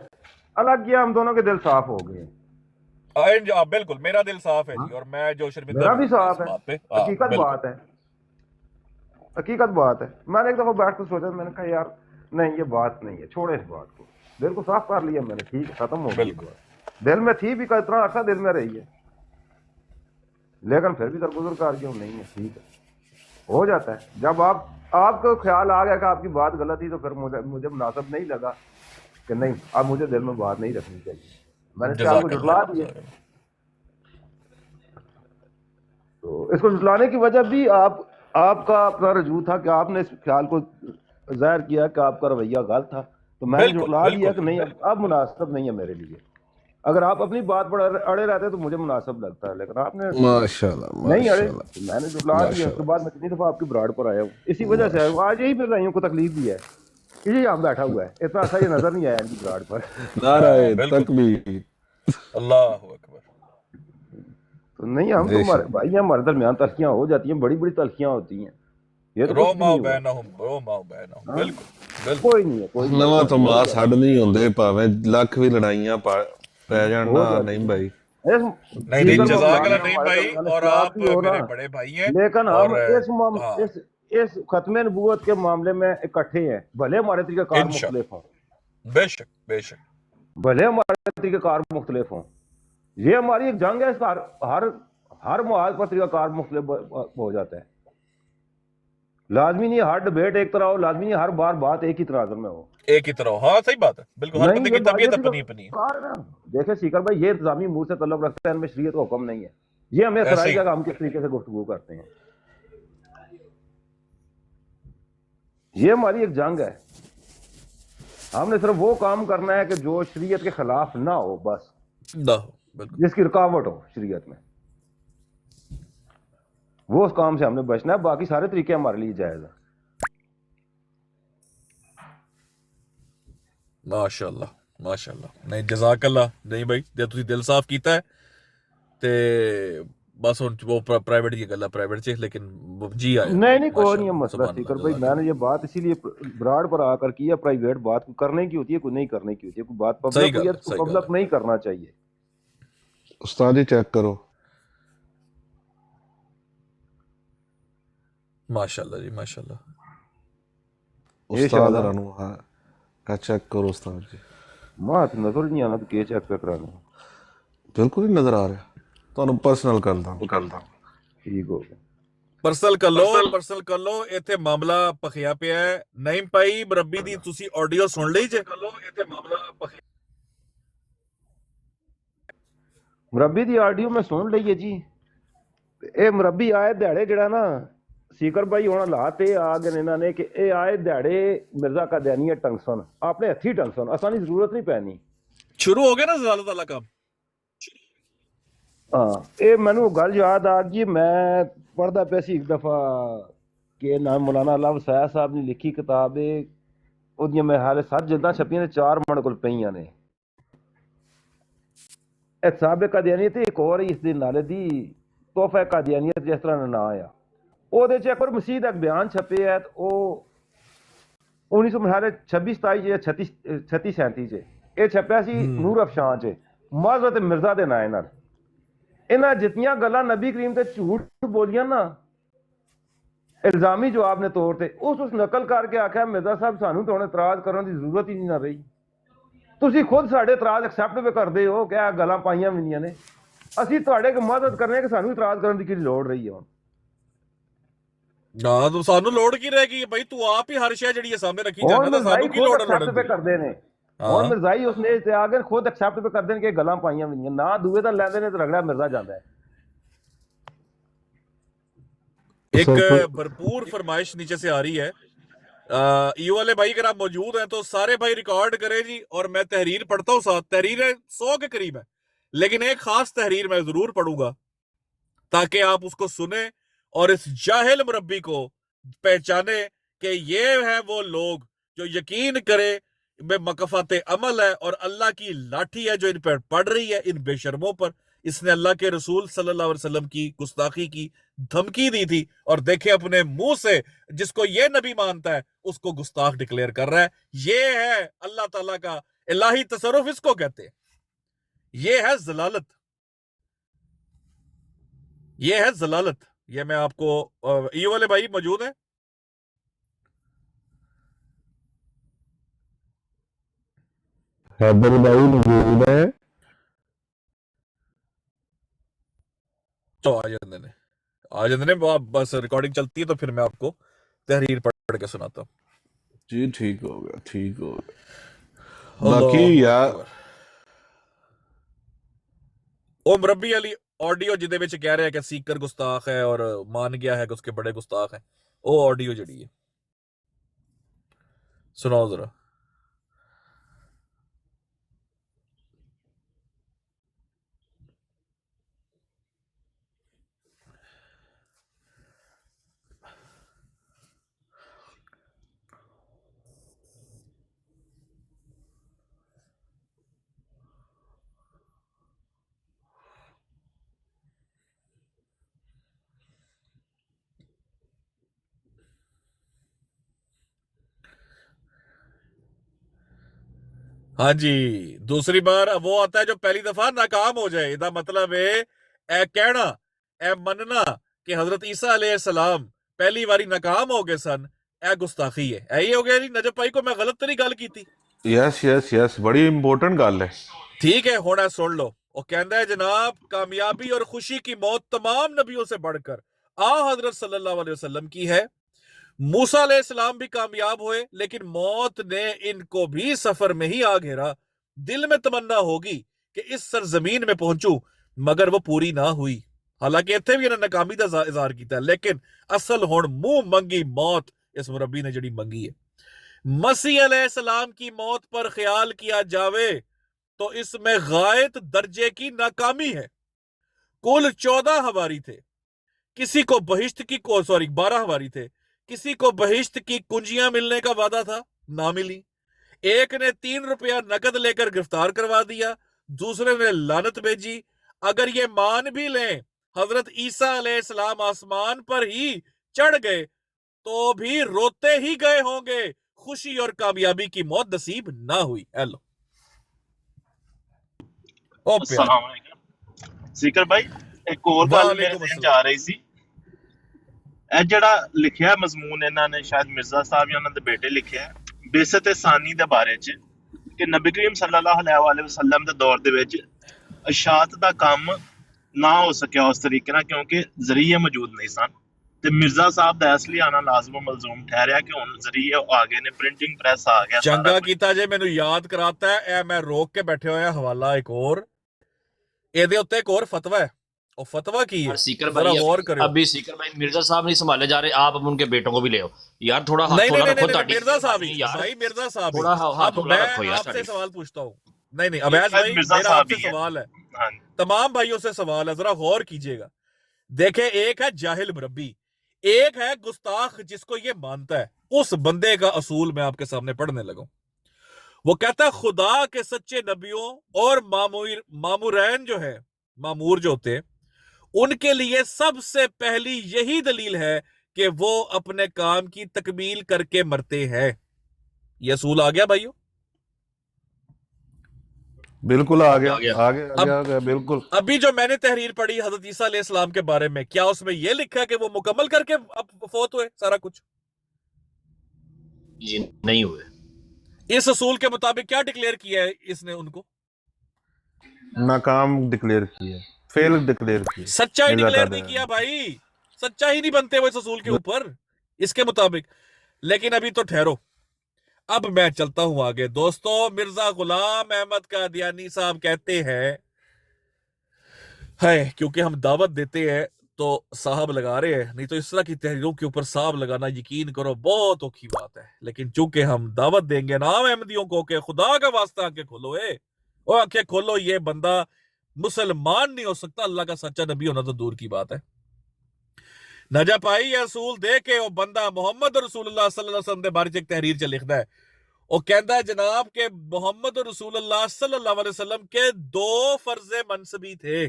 अलग किया, हम दोनों के दिल साफ हो गए। बिल्कुल मेरा दिल साफ है जी, और मैं जो शर्मिंदा मेरा भी साफ है, हकीकत बात है, हकीकत बात है। मैंने एक दफा बैठ कर सोचा, मैंने कहा यार नहीं ये बात नहीं है, छोड़े इस बात को, दिल को साफ कर लिया मैंने, ठीक है खत्म हो गई। दिल में थी भी इतना अर्सा दिल में रही है, लेकिन फिर भी दरगुजर कर क्यों नहीं है, ठीक है हो जाता है। जब आपको ख्याल आ गया कि आपकी बात गलत थी, तो फिर मुझे मुनासिब नहीं लगा कि नहीं अब मुझे दिल में बात नहीं रखनी चाहिए, मैंने ख्याल को जुटला दिया। तो इसको जुटलाने की वजह भी आपका अपना रजू था कि आपने इस ख्याल को जाहिर किया कि आपका रवैया गलत था, तो मैंने जुटला दिया कि नहीं अब मुनासिब नहीं है मेरे लिए, अगर आप अपनी बात पर अड़े रहते तो मुझे मुनासिब लगता है, लेकिन आपने माशाल्लाह नहीं अड़े, माशाल्लाह मैंने जो ला दिया। उसके बाद मैं कितनी दफा आपकी ब्राड पर आया हूँ, इसी वजह से आया हूँ। आज यही फिर रही को तकलीफ भी है, यही यहाँ बैठा हुआ है, इतना अच्छा ये नजर नहीं आया इनकी ब्राड पर। नाराए बिल्कुल तकबीर। अल्लाह अकबर। तो नहीं, हम तो हमारे बेशक भाई हमारे दरमियान तलखियां हो जाती हैं, बड़ी बड़ी तलखियां होती हैं, ये तो कुछ भी नहीं हुआ। रो माओ बैनहुम, हाँ, बिल्कुल बिल्कुल। कोई नहीं है, कोई ਨਵਾਂ नहीं ਤੋਂ हो ਮਾਂ जाती ਛੱਡ ਨਹੀਂ ਹੁੰਦੇ, ਭਾਵੇਂ ਲੱਖ ਵੀ ਲੜਾਈਆਂ ਪੈ ਜਾਣ हो ਨਾ जाती ਨਹੀਂ है। भाई। इस नहीं नहीं, दीगर जज़ाकल्लाह मामला में नहीं हमारे भाई, दरमियान और इख्तिलाफ आप भी हो ना, मेरे बड़े भाई हैं। लेकिन और हम हाँ इस खत्म नबूवत के मामले में इकट्ठे हैं, भले हमारे तरीक़ेकार इंशाअल्लाह, मुख्तलिफ हों, बेशक बेशक। भले हमारे तरीक़ेकार मुख्तलिफ हों, ये हमारी एक जंग है, इसका हर मुआज पर तरीक़ाकार मुख्तलिफ हो जाता है। लाजमी नहीं हर डिबेट एक तरह हो, लाजमी नहीं हर बार बात एक ही तनाजुर में हो। एक ही तरह, हाँ सही बात है, बिल्कुल। हर नहीं, बंदे ये की बात तबीयत ये अपनी अपनी है। कार है ना। देखे सीकर भाई, ये इंतजामी अमूर से तलब रखते हैं, इनमें शरीयत का हुक्म नहीं है। ये हमें ऐसे सराय ही का हम किस तरीके से गुफ्तगू करते हैं, ये हमारी एक जंग है। हमने सिर्फ वो काम करना है कि जो शरीयत के खिलाफ ना हो, बस ना हो, बिल्कुल जिसकी रुकावट हो शरीयत में, वो उस काम से हमने बचना है। बाकी सारे तरीके हमारे लिए जायज है। माशाअल्लाह माशाअल्लाह। नहीं जज़ाकल्लाह नहीं भाई, जे ਤੁਸੀਂ ਦਿਲ ਸਾਫ਼ ਕੀਤਾ ਹੈ ਤੇ बस ਹੁਣ वो प्राइवेट की गल है, प्राइवेट च, लेकिन जी आया नहीं कोई नहीं है माशाअल्लाह, मसला सुभान सीकर अल्लाह, भाई। जज़ाकल्लाह। मैंने ये बात इसीलिए ब्राड पर आकर की है, प्राइवेट बात करने की होती है, कोई नहीं करने की होती है। कोई बात सही पब्लिक हुई गल है है, तो सही गल पब्लिक है। नहीं करना चाहिए। ਉਸਤਾਦ ਜੀ ਚੈੱਕ ਕਰੋ। माशाअल्लाह जी माशाअल्लाह। ये ਉਸਤਾਦ शाला ਹਰਾਂ ਨੂੰ ਹਾਂ ਚੈੱਕ ਕਰੋ ਉਸਤਾਦ ਜੀ। मां तो नजर नहीं आना, तो के चेक पे कराना। ਬਿਲਕੁਲ ਨਹੀਂ ਨਜ਼ਰ ਆ ਰਿਹਾ, ਤੁਹਾਨੂੰ ਪਰਸਨਲ ਕਰਦਾ। ठीक हो गया। पर्सनल कर लो। ਇੱਥੇ ਮਾਮਲਾ ਪਖਿਆ ਪਿਆ ਹੈ। ਨਹੀਂ ਭਾਈ ਮਰੱਬੀ ਦੀ ਤੁਸੀਂ ਆਡੀਓ ਸੁਣ ਲਈ ਜੇ? मुरब्बी दी ऑडियो मैं सुन ली है जी। ये मुरब्बी आए दिहाड़े जड़ा ना सीकर भाई हुण हालात ये आ गए इन्होंने कि ये आए दिहाड़े मिर्जा कादियानी टंगसन अपने हथी टंगसन, असानी जरूरत नहीं पैनी। शुरू हो गया ना ज़लालत वाला काम। हाँ, ये मैनू गल याद आ गई। मैं पढ़ता पिया सी एक दफा कि नाम मौलाना अल्लाह वसाया साहब ने लिखी किताब है, ਉਹਦੀਆਂ मैं हाले 7 जिल्दां छपियां ने, 4 मन कोल पईयां ने। ਇਹ ਸਾਬੇ ਕਾਦੀਆਨੀਅਤ ਤੇ ਇੱਕ ਹੋਰ ਇਸ ਦੇ ਨਾਲੇ ਦੀ ਤੋਹਫਾ ਕਾਦੀਆਨੀਅਤ ਜਿਸ ਤਰ੍ਹਾਂ ਦਾ ਨਾਂ ਆ, ਉਹਦੇ 'ਚ ਇੱਕ ਹੋਰ ਮਸੀਹ ਦਾ ਇੱਕ ਬਿਆਨ ਛਪਿਆ ਹੈ। ਉਹ 1926 27 ਜਾਂ 36 37 'ਚ ਇਹ ਛਪਿਆ ਸੀ ਨੂਰ ਅਫਸ਼ਾਂ 'ਚ, ਮਾਜ਼ਰਤ ਮਿਰਜ਼ਾ ਦੇ ਨਾਂ ਨਾਲ। ਇਹਨਾਂ ਜਿਤਨੀਆਂ ਗੱਲਾਂ ਨਬੀ ਕਰੀਮ ਤੇ ਝੂਠ ਬੋਲੀਆਂ ਨਾ ਇਲਜ਼ਾਮੀ ਜਵਾਬ ਨੇ ਤੌਰ ਤੇ, ਉਸ ਨਕਲ ਕਰਕੇ ਆਖਿਆ ਮਿਰਜ਼ਾ ਸਾਹਿਬ ਸਾਨੂੰ ਤਾਂ ਹੁਣ ਇਤਰਾਜ਼ ਕਰਨ ਦੀ ਜ਼ਰੂਰਤ ਹੀ ਨਹੀਂ ਨਾ ਰਹੀ, ਤੁਸੀਂ ਖੁਦ ਸਾਡੇ ਇਤਰਾਜ਼ ਐਕਸੈਪਟ ਵੀ ਕਰਦੇ ਹੋ ਕਿ ਇਹ ਗੱਲਾਂ ਪਾਈਆਂ ਹੋਈਆਂ ਨੇ, ਅਸੀਂ ਤੁਹਾਡੇ ਕੋਲ ਮਦਦ ਕਰਨੇ ਕਿ ਸਾਨੂੰ ਇਤਰਾਜ਼ ਕਰਨ ਦੀ ਕੀ ਲੋੜ ਰਹੀ ਹੈ ਹੁਣ। ਨਾ ਤੂੰ ਸਾਨੂੰ ਲੋੜ ਕੀ ਰਹਿ ਗਈ ਭਾਈ, ਤੂੰ ਆਪ ਹੀ ਹਰ ਸ਼ੈ ਜਿਹੜੀ ਹੈ ਸਾਹਮਣੇ ਰੱਖੀ ਜਾਂਦਾ, ਤਾਂ ਸਾਨੂੰ ਕੀ ਲੋੜ ਹੈ ਲੜਨ ਦੀ। ਕਰਦੇ ਨੇ ਹੁਣ ਮਿਰਜ਼ਾਈ ਉਸਨੇ ਤੇ ਆ ਕੇ ਖੁਦ ਐਕਸੈਪਟ ਵੀ ਕਰਦੇ ਨੇ ਕਿ ਗੱਲਾਂ ਪਾਈਆਂ ਹੋਈਆਂ, ਨਾ ਦੂਏ ਦਾ ਲੈਂਦੇ ਨੇ ਤੇ ਰਗੜਾ ਮਿਰਜ਼ਾ ਜਾਂਦਾ ਹੈ। एक भरपूर फरमाइश नीचे से आ रही है। यू वाले भाई अगर आप मौजूद हैं तो सारे भाई रिकॉर्ड करें जी, और मैं तहरीर पढ़ता हूँ साथ। तहरीर 100 के करीब है, लेकिन एक खास तहरीर मैं जरूर पढ़ूंगा ताकि आप उसको सुने और इस जाहिल मुरब्बी को पहचाने कि ये है वो लोग जो यकीन करे में मकफात अमल है और अल्लाह की लाठी है जो इन पर पड़ रही है, इन बेशर्मों पर। इसने अल्लाह के रसूल सल्लल्लाहु अलैहि वसल्लम की गुस्ताखी की धमकी दी थी, और देखे अपने मुंह से जिसको ये नबी मानता है उसको गुस्ताख डिक्लेयर कर रहा है। ये है अल्लाह ताला का इलाही तसर्रुफ, इसको कहते हैं। ये है जलालत, ये है जलालत। ये मैं आपको ये वाले भाई मौजूद है? हैदर भाई मौजूद है? तो आ जाते ने बस रिकॉर्डिंग चलती है तो फिर मैं आपको तहरीर पढ़ के सुनाता हूँ जी। ठीक हो गया, ठीक हो गया। बाकी यार ओ मुरब्बी अली ऑडियो जिदे विच कह रहे हैं कि सीकर गुस्ताख है और मान गया है कि उसके बड़े गुस्ताख हैं, वो ऑडियो जड़ी है सुनाओ जरा। हाँ जी, दूसरी बार वो आता है जो पहली दफा नाकाम हो जाए। इदा मतलब है ए कहना, ए मनना कि हजरत ईसा अलैहिस्सलाम पहली बारी नाकाम हो गए सन, ए गुस्ताखी है। ए हो गया जी। नजब भाई को मैं गलत तो नहीं गल की थी? यस यस यस, बड़ी इंपॉर्टेंट गल है। ठीक है, होना सुन लो। वो कहता है जनाब, कामयाबी और खुशी की मौत तमाम नबियों से बढ़कर हजरत सल्लल्लाहु अलैहि वसल्लम की है। मूसा अलैहिस्सलाम भी कामयाब हुए, लेकिन मौत ने इनको भी सफर में ही आ घेरा। दिल में तमन्ना होगी कि इस सरजमीन में पहुंचूं, मगर वो पूरी ना हुई। हालांकि इत्थे भी इन्होंने नाकामी का इजहार किया, लेकिन असल हुण मुंह मंगी मौत इस मुरब्बी ने जड़ी मंगी है। मसीह अलैहिस्सलाम की मौत पर ख्याल किया जावे तो इसमें गायत दर्जे की नाकामी है। कुल 14 हवारी थे, किसी को बहिश्त की 12 हवारी थे। किसी को बहिश्त की कुंजियां मिलने का वादा था, ना मिली। एक ने 3 रुपया नकद लेकर गिरफ्तार करवा दिया, दूसरे ने लानत भेजी। अगर ये मान भी लें हजरत ईसा अलैहिस्सलाम आसमान पर ही चढ़ गए तो भी रोते ही गए होंगे, खुशी और कामयाबी की मौत नसीब ना हुई। हेलो ओ प्यार, अस्सलाम वालेकुम सीकर भाई, एक और गल मेरे वालेकुम जहन च अस्सलाम। आ रही सी। ਇਹ ਜਿਹੜਾ ਲਿਖਿਆ ਮਜ਼ਮੂਨ ਇਹਨਾਂ ਨੇ ਸ਼ਾਇਦ ਮਿਰਜ਼ਾ ਸਾਹਿਬ ਜਾਂ ਉਹਨਾਂ ਦੇ ਬੇਟੇ ਲਿਖਿਆ ਬੇਸਤ ਸਾਨੀ ਦੇ ਬਾਰੇ ਚ ਕਿ ਨਬੀ ਕਰੀਮ ਸੱਲੱਲਾਹੁ ਅਲੈਹਿ ਵਸੱਲਮ ਦੇ ਦੌਰ ਦੇ ਵਿੱਚ ਅਸ਼ਾਤ ਦਾ ਕੰਮ ਨਾ ਹੋ ਸਕਿਆ ਉਸ ਤਰੀਕੇ ਨਾਲ ਕਿਉਂਕਿ ਜ਼ਰੀਏ ਮੌਜੂਦ ਨਹੀਂ ਸਨ ਤੇ ਮਿਰਜ਼ਾ ਸਾਹਿਬ ਦਾ ਇਸ ਲਈ ਆਣਾ ਲਾਜ਼ਮ ਮਲਜ਼ੂਮ ਠਹਿਰਿਆ ਕਿ ਹੁਣ ਜ਼ਰੀਏ ਆ ਗਏ ਨੇ, ਪ੍ਰਿੰਟਿੰਗ ਪ੍ਰੈਸ ਆ ਗਿਆ, ਸਾਰਾ ਚੰਗਾ ਕੁਝ। ਕੀਤਾ ਜੇ ਮੈਨੂੰ ਯਾਦ ਕਰਾਤਾ ਹੈ। ਇਹ ਮੈਂ ਰੋਕ ਕੇ ਬੈਠੇ ਹੋਇਆ ਹਵਾਲਾ ਇੱਕ ਹੋਰ, ਇਹਦੇ ਉੱਤੇ ਇੱਕ ਹੋਰ ਫਤਵਾ ਹੈ। ਉਹ फतवा की है, यार सीकर जरा भाई गौर करो। अभी सीकर भाई मिर्जा साहब नहीं संभाले जा रहे, आप अब उनके बेटों को भी ले आओ यार। थोड़ा हाथ नहीं थोड़ा नहीं रखो नहीं, ताकि मिर्जा साहब ही यार, भाई, मिर्जा साहब ही। थोड़ा हाथ अब थोड़ा मैं रखो यार आपसे ताकि। सवाल पूछता हूँ। नहीं अवैध शायद भाई, मिर्जा मेरा साहब आपसे ही है। सवाल है, हाँ, तमाम भाइयों से सवाल है, जरा गौर कीजिएगा। देखे, एक है जाहिल मुरब्बी, एक है गुस्ताख जिसको ये मानता है। उस बंदे का असूल मैं आपके सामने पढ़ने लगा। वो कहता है खुदा के सच्चे नबियों और मामूरैन जो है, मामूर जो होते हैं, उनके लिए सबसे पहली यही दलील है कि वो अपने काम की तकमील करके मरते हैं। यह असूल आ गया भाइयों? बिल्कुल आ गया, आ गया। आ गया, आ गया, आ गया, बिल्कुल। अभी जो मैंने तहरीर पढ़ी हजरत ईसा अलैहिस्सलाम के बारे में, क्या उसमें यह लिखा है कि वो मुकम्मल करके अब फौत हुए सारा कुछ? ये नहीं हुए। इस असूल के मुताबिक क्या डिक्लेयर किया है इसने उनको? नाकाम डिक्लेयर किया, फेल डिक्लेयर किया। सच्चा ही मिर्जा डिक्लेयर कादर नहीं किया भाई, सच्चा ही नहीं बनते वो इस असूल के ऊपर इसके मुताबिक। लेकिन अभी तो ठहरो, अब मैं चलता हूं आगे। दोस्तों, मिर्जा गुलाम अहमद कादियानी साहब कहते हैं, है क्योंकि हम दावत देते हैं तो साहब लगा रहे हैं, नहीं तो इस तरह की तहरीरों के ऊपर साहब लगाना यकीन करो बहुत औखी बात है। लेकिन चूंकि हम दावत देंगे ना अहमदियों को कि खुदा का वास्ता आंखें खोलो, ओ आंखें खोलो, ये बंदा मुसलमान नहीं हो सकता, अल्लाह का सच्चा नबी होना तो दूर की बात है। नजा पाई असूल दे के वो बंदा मोहम्मद रसूलुल्लाह सल्लल्लाहु अलैहि वसल्लम के बारे च एक तहरीर च लिखदा है। वो कहता है जनाब के मोहम्मद रसूलुल्लाह सल्लल्लाहु अलैहि वसल्लम के 2 फर्जे मनसबी थे,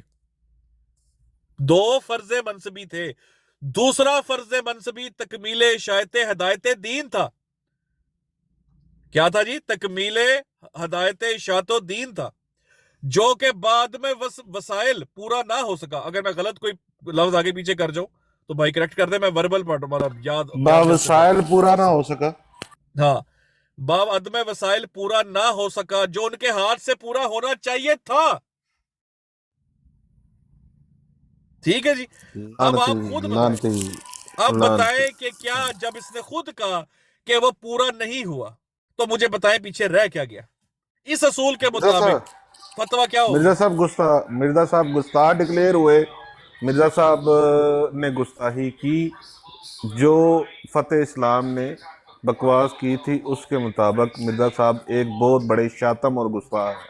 2 फर्जे मनसबी थे। दूसरा फर्जे मनसबी तकमीले शायते हदायत दीन था। क्या था जी? तकमीले हदायत इशातो दीन था, जो कि बाद में वसाइल पूरा ना हो सका। अगर मैं गलत कोई लफ्ज आगे पीछे कर जाऊं तो भाई करेक्ट कर दे, मैं वर्बल पढ़ मतलब याद वसाइल पूरा ना हो सका। हाँ, बाब अदम वसाइल पूरा ना हो सका जो उनके हाथ से पूरा होना चाहिए था। ठीक है जी। अब आप खुद बताएं, अब बताएं कि क्या जब इसने खुद कहा कि वो पूरा नहीं हुआ तो मुझे बताएं पीछे रह क्या गया? इस असूल के मुताबिक फतवा क्या हो? मिर्जा साहब गुस्ताख डिक्लेयर हुए। मिर्जा साहब ने गुस्ताही की, जो फतेह इस्लाम ने बकवास की थी उसके मुताबिक मिर्जा साहब एक बहुत बड़े शातम और गुस्ताख है।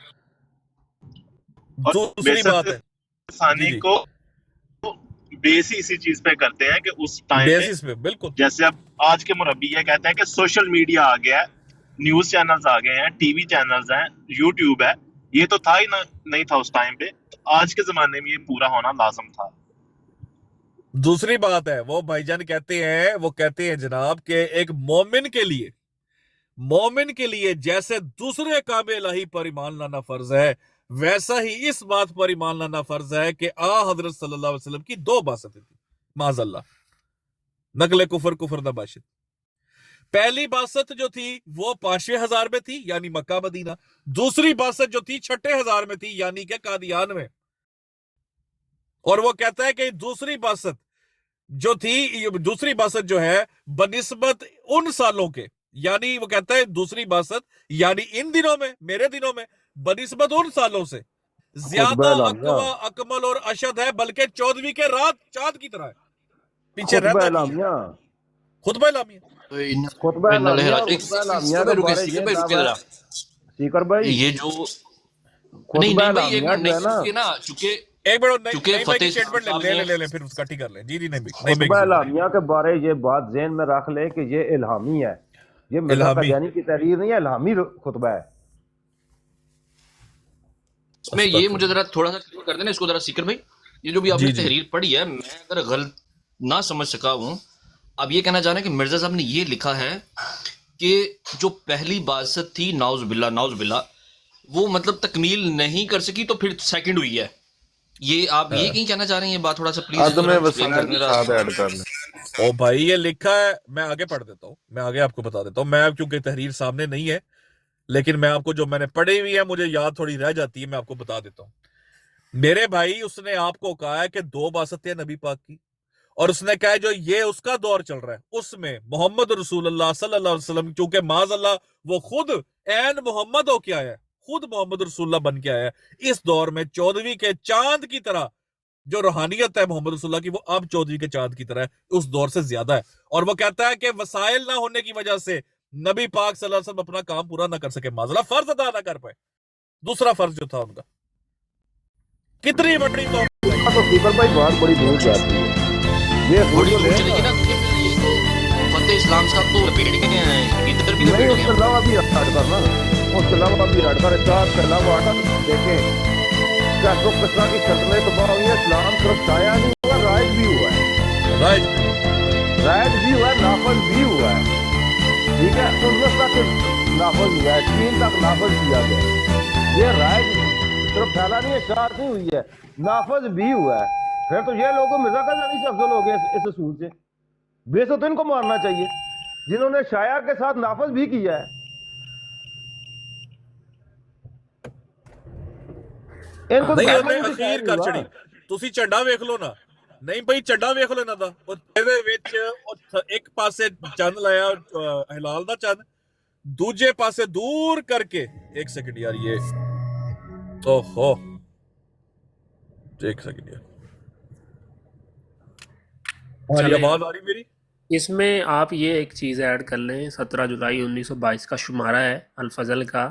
और दूसरी बात है, सानी को बेस ही इसी चीज पे करते हैं कि उस टाइम बेसिस पे बिल्कुल। जैसे अब आज के मुरब्बी ये कहते हैं कि सोशल मीडिया आ गया है, न्यूज चैनल्स आ गए हैं, टीवी चैनल्स हैं, यूट्यूब है, ये तो था ही ना, नहीं था उस टाइम पे। तो आज के जमाने में ये पूरा होना लाजम था। दूसरी बात है, वो भाईजान कहते हैं, वो कहते हैं जनाब के एक मोमिन के लिए मोमिन के लिए जैसे दूसरे कामे इलाही पर ईमान लाना फर्ज है, वैसा ही इस बात पर ईमान लाना फर्ज है कि हजरत सल्लल्लाहु अलैहि वसल्लम की 2 बासतें थी। माज़अल्लाह, नकले कुफर कुफर नबाशित। पहली बासत जो थी वो 5,000 में थी, यानी मक्का मदीना। दूसरी बासत जो थी 6,000 में थी, यानी कि कादियान में। और वो कहता है कि दूसरी बासत जो है बनिस्बत उन सालों के, यानी वो कहता है दूसरी बासत यानी इन दिनों में, मेरे दिनों में, बनिस्बत उन सालों से ज्यादा अकवा अकमल और अशद है, बल्कि 14वीं के रात चांद की तरह है। पीछे रहता नहीं है। खुतबा इलामिया सीकर भाई ये जो नहीं भाई एक मिनट नहीं, चूंकि ना चूंकि एक मिनट चूंकि नहीं फतेह स्टेटमेंट साहब ले फिर उसका ठीक कर ले। जी नहीं खुतबा इल्हामिया के बारे ये बात ज़हन में रख ले कि ये इल्हामी है, ये मिर्ज़ा कादियानी की तहरीर नहीं है, इल्हामी खुतबा है। मैं ये मुझे जरा थोड़ा सा क्लियर कर देना इसको जरा सीकर भाई। ये जो भी आपने तहरीर पढ़ी है, मैं अगर गलत ना समझ सका हूं, आप ये कहना चाह रहे हैं कि मिर्जा साहब ने ये लिखा है कि जो पहली बासत थी नाउज बिल्ला वो मतलब तकमील नहीं कर सकी, तो फिर सेकंड हुई है। ये आप ये कहीं कहना चाह रहे हैं? ये बात थोड़ा सा प्लीज ऐड कर ले। ओ भाई ये लिखा है, मैं आगे पढ़ देता हूँ, मैं आगे आपको बता देता हूँ। मैं क्योंकि तहरीर सामने नहीं है, लेकिन मैं आपको जो मैंने पढ़ी हुई है मुझे याद थोड़ी रह जाती है, मैं आपको बता देता हूँ। मेरे भाई उसने आपको कहा है कि 2 बासतें नबी पाक की, और उसने कहा है जो ये उसका दौर चल रहा है उसमें मोहम्मद रसूलुल्लाह सल्लल्लाहु अलैहि वसल्लम, क्योंकि माज़अल्लाह वो खुद ऐन मोहम्मद हो के आया है, खुद मोहम्मद रसूलुल्लाह बन के आया है। इस दौर में 14वीं के चांद की तरह जो रूहानियत है मोहम्मद रसूलुल्लाह की, वो अब 14वीं के चांद की तरह है, उस दौर से ज्यादा है। और वो कहता है कि वसाइल ना होने की वजह से नबी पाक सल्लल्लाहु अलैहि वसल्लम अपना काम पूरा ना कर सके, माज़अल्लाह फर्ज अदा ना कर पाए, दूसरा फर्ज जो था उनका। कितनी बड़ी तो सीकर भाई बहुत बड़ी दूर जाती है ये बड़ी दूर चलेगी ना, फतेह इस्लाम साहब तो लपेट के इधर भी लपेट उसके अलावा भी हट करना, उसके अलावा भी हट कर चार के अलावा हटा देखें क्या तो किस तरह की सल्तनत तबाह हुई है। इस्लाम सिर्फ छाया नहीं हुआ, राइज भी हुआ है, राइज भी हुआ है, नाफज भी हुआ है। ठीक है, 19 तक नाफज हुआ है, 3 तक नाफज किया गया। ये राइज सिर्फ फैला नहीं है, शार नहीं हुई है, नाफज भी हुआ है। फिर तो ये लोगों मिर्जा कादियानी से अफजल हो गए इस असूल से। बेशक तो इनको मारना चाहिए जिन्होंने शाया के साथ नाफज भी किया है। इनको नहीं ਉਹਨੇ ਅਖੀਰ ਕਰ ਛੜੀ। ਤੁਸੀਂ ਝੰਡਾ ਵੇਖ ਲਓ ਨਾ, ਨਹੀਂ ਭਾਈ ਝੰਡਾ ਵੇਖ ਲਓ ਇਹਨਾਂ ਦਾ, ਇਹਦੇ ਵਿੱਚ ਇੱਕ ਪਾਸੇ ਚੰਨ ਲਾਇਆ ਹਿਲਾਲ ਦਾ ਚੰਨ, ਦੂਜੇ ਪਾਸੇ ਦੂਰ ਕਰਕੇ ਇੱਕ सेकंड यार ये ओहो एक सेकंड यार, आवाज आ रही मेरी? इसमें आप ये एक चीज़ ऐड कर लें, 17 जुलाई 1922 का शुमारा है अल-फज़ल का,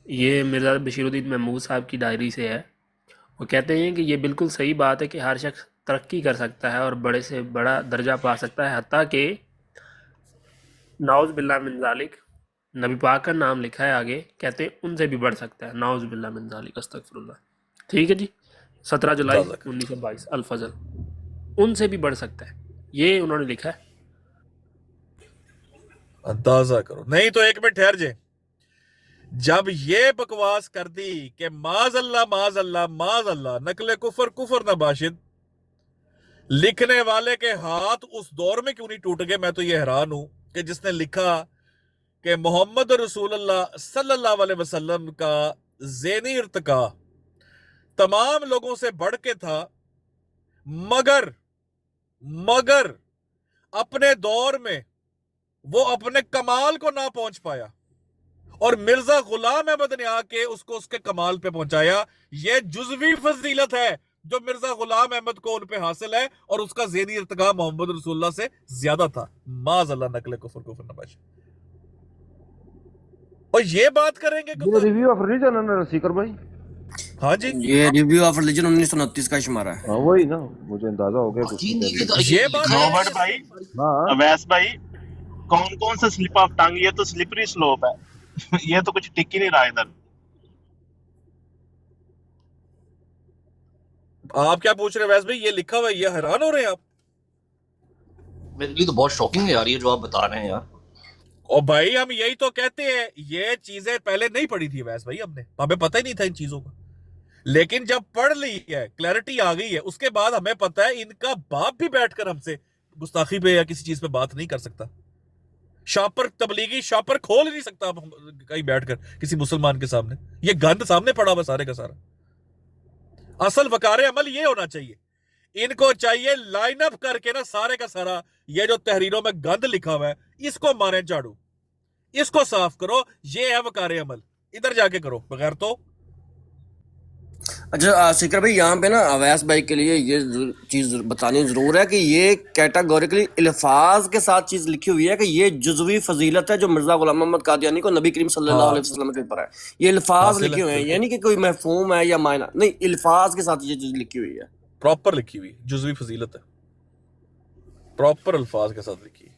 ये मिर्ज़ा बशीरुद्दीन महमूद साहब की डायरी से है। वो कहते हैं कि ये बिल्कुल सही बात है कि हर शख्स तरक्की कर सकता है और बड़े से बड़ा दर्जा पा सकता है, हत्ता कि नाउज़ बिल्लाह मिन ज़ालिक, नबी पाक का नाम लिखा है आगे, कहते हैं उनसे भी बढ़ सकता है, नाउज़ बिल्लाह मिन ज़ालिक, अस्तगफिरुल्लाह। ठीक है जी, 17 जुलाई 1922 अल-फज़ल, उनसे भी बढ़ सकता है, ये उन्होंने लिखा है। अंदाजा करो। नहीं तो एक मिनट ठहर जाए, जब ये बकवास कर दी कि माज़अल्लाह माज़अल्लाह माज़अल्लाह नकले कुफर कुफर नबाशिद, लिखने वाले के हाथ उस दौर में क्यों नहीं टूट गए? मैं तो ये हैरान हूं कि जिसने लिखा कि मोहम्मद रसूलुल्लाह सल्लल्लाहु अलैहि वसल्लम का ज़ेनी इर्तिका तमाम लोगों से बढ़ के था, मगर अपने दौर में वो अपने कमाल को ना पहुंच पाया, और मिर्जा गुलाम अहमद ने आके उसको उसके कमाल पे पहुंचाया। ये जुज़वी फजीलत है जो मिर्जा गुलाम अहमद को उन पे हासिल है, और उसका ज़ेनी इर्तिका मोहम्मद रसूलुल्लाह से ज्यादा था। माज़अल्लाह नकले कुफर कुफर नबाश। और ये बात करेंगे ये रिव्यू ऑफ रिलीजन है ना सीकर भाई? हाँ जी, ये रिव्यू ऑफ रिलीजन 1929 का शुमारा है। हाँ वही ना, मुझे अंदाजा हो गया कुछ। ये बात रॉबर्ट भाई, अवैस भाई, कौन कौन सा स्लिप ऑफ टंग, ये तो स्लिपरी स्लोप है ये तो कुछ टिक ही नहीं रहा इधर। आप क्या पूछ रहे हैं वैस भाई? ये लिखा हुआ है, ये हैरान हो रहे हैं आप? मेरे लिए तो बहुत शॉकिंग है यार ये जो आप बता रहे हैं यार। और भाई हम यही तो कहते हैं, ये चीजें पहले नहीं पढ़ी थी वैसे भाई, हमने हमें पता ही नहीं था इन चीजों का, लेकिन जब पढ़ ली है, क्लैरिटी आ गई है, उसके बाद हमें पता है इनका बाप भी बैठकर हमसे गुस्ताखी पे या किसी चीज पे बात नहीं कर सकता। शॉपर तबलीगी शॉपर खोल ही नहीं सकता आप कहीं बैठकर किसी मुसलमान के सामने, ये गंद सामने पड़ा हुआ सारे का सारा। असल वकारे अमल ये होना चाहिए, इनको चाहिए लाइन अप करके ना सारे का सारा ये जो तहरीरों में गंद लिखा हुआ है इसको मारे झाड़ू, इसको साफ करो, ये है वकारे अमल, इधर जाके करो, बगैर तो। अच्छा सीकर भाई, यहाँ पे ना अवैस भाई के लिए ये चीज बतानी जरूर है कि ये कैटेगोरिकली अल्फाज के साथ चीज लिखी हुई है कि ये जुज़वी फजीलत है जो मिर्जा गुलाम मोहम्मद कादियानी को नबी करीम सल्लल्लाहु अलैहि वसल्लम के ऊपर है। ये अल्फाज लिखे हुए हैं, यानी कि कोई महफूम है या मायना नहीं, अल्फाज के साथ ये चीज लिखी हुई है, प्रॉपर लिखी हुई जुज़वी फजीलत है, प्रॉपर अल्फाज के साथ लिखी है।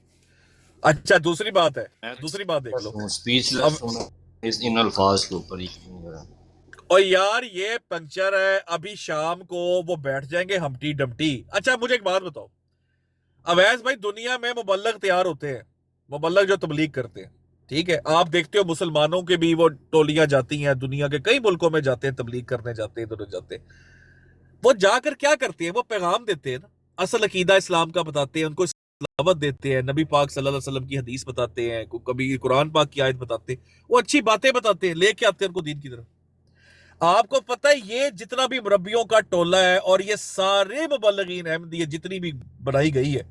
अच्छा दूसरी बात है, दूसरी बात देख लो, स्पीचलेस इन अल्फाज के ऊपर ही। और यार ये पंक्चर है, अभी शाम को वो बैठ जाएंगे हमटी डमटी। अच्छा मुझे एक बात बताओ, अवैस भाई दुनिया में मुबल्लग तैयार होते हैं, मुबल्लग जो तबलीग करते हैं, ठीक है, आप देखते हो मुसलमानों के भी वो टोलियां जाती हैं, दुनिया के कई मुल्कों में जाते हैं, तबलीग करने जाते हैं, इधर जाते हैं, वो जाकर क्या करते हैं, वो पैगाम देते हैं ना, असल अकीदा इस्लाम का बताते हैं, उनको दावत देते हैं, नबी पाक सल्लल्लाहु अलैहि वसल्लम की हदीस बताते हैं, कभी कुरान पाक की आयत बताते हैं, वो अच्छी बातें बताते हैं, लेके आते हैं उनको दीन की तरफ। आपको पता है ये जितना भी मुरब्बियों का टोला है और ये सारे मुबल्लिगीन अहमदिया जितनी भी बनाई गई है,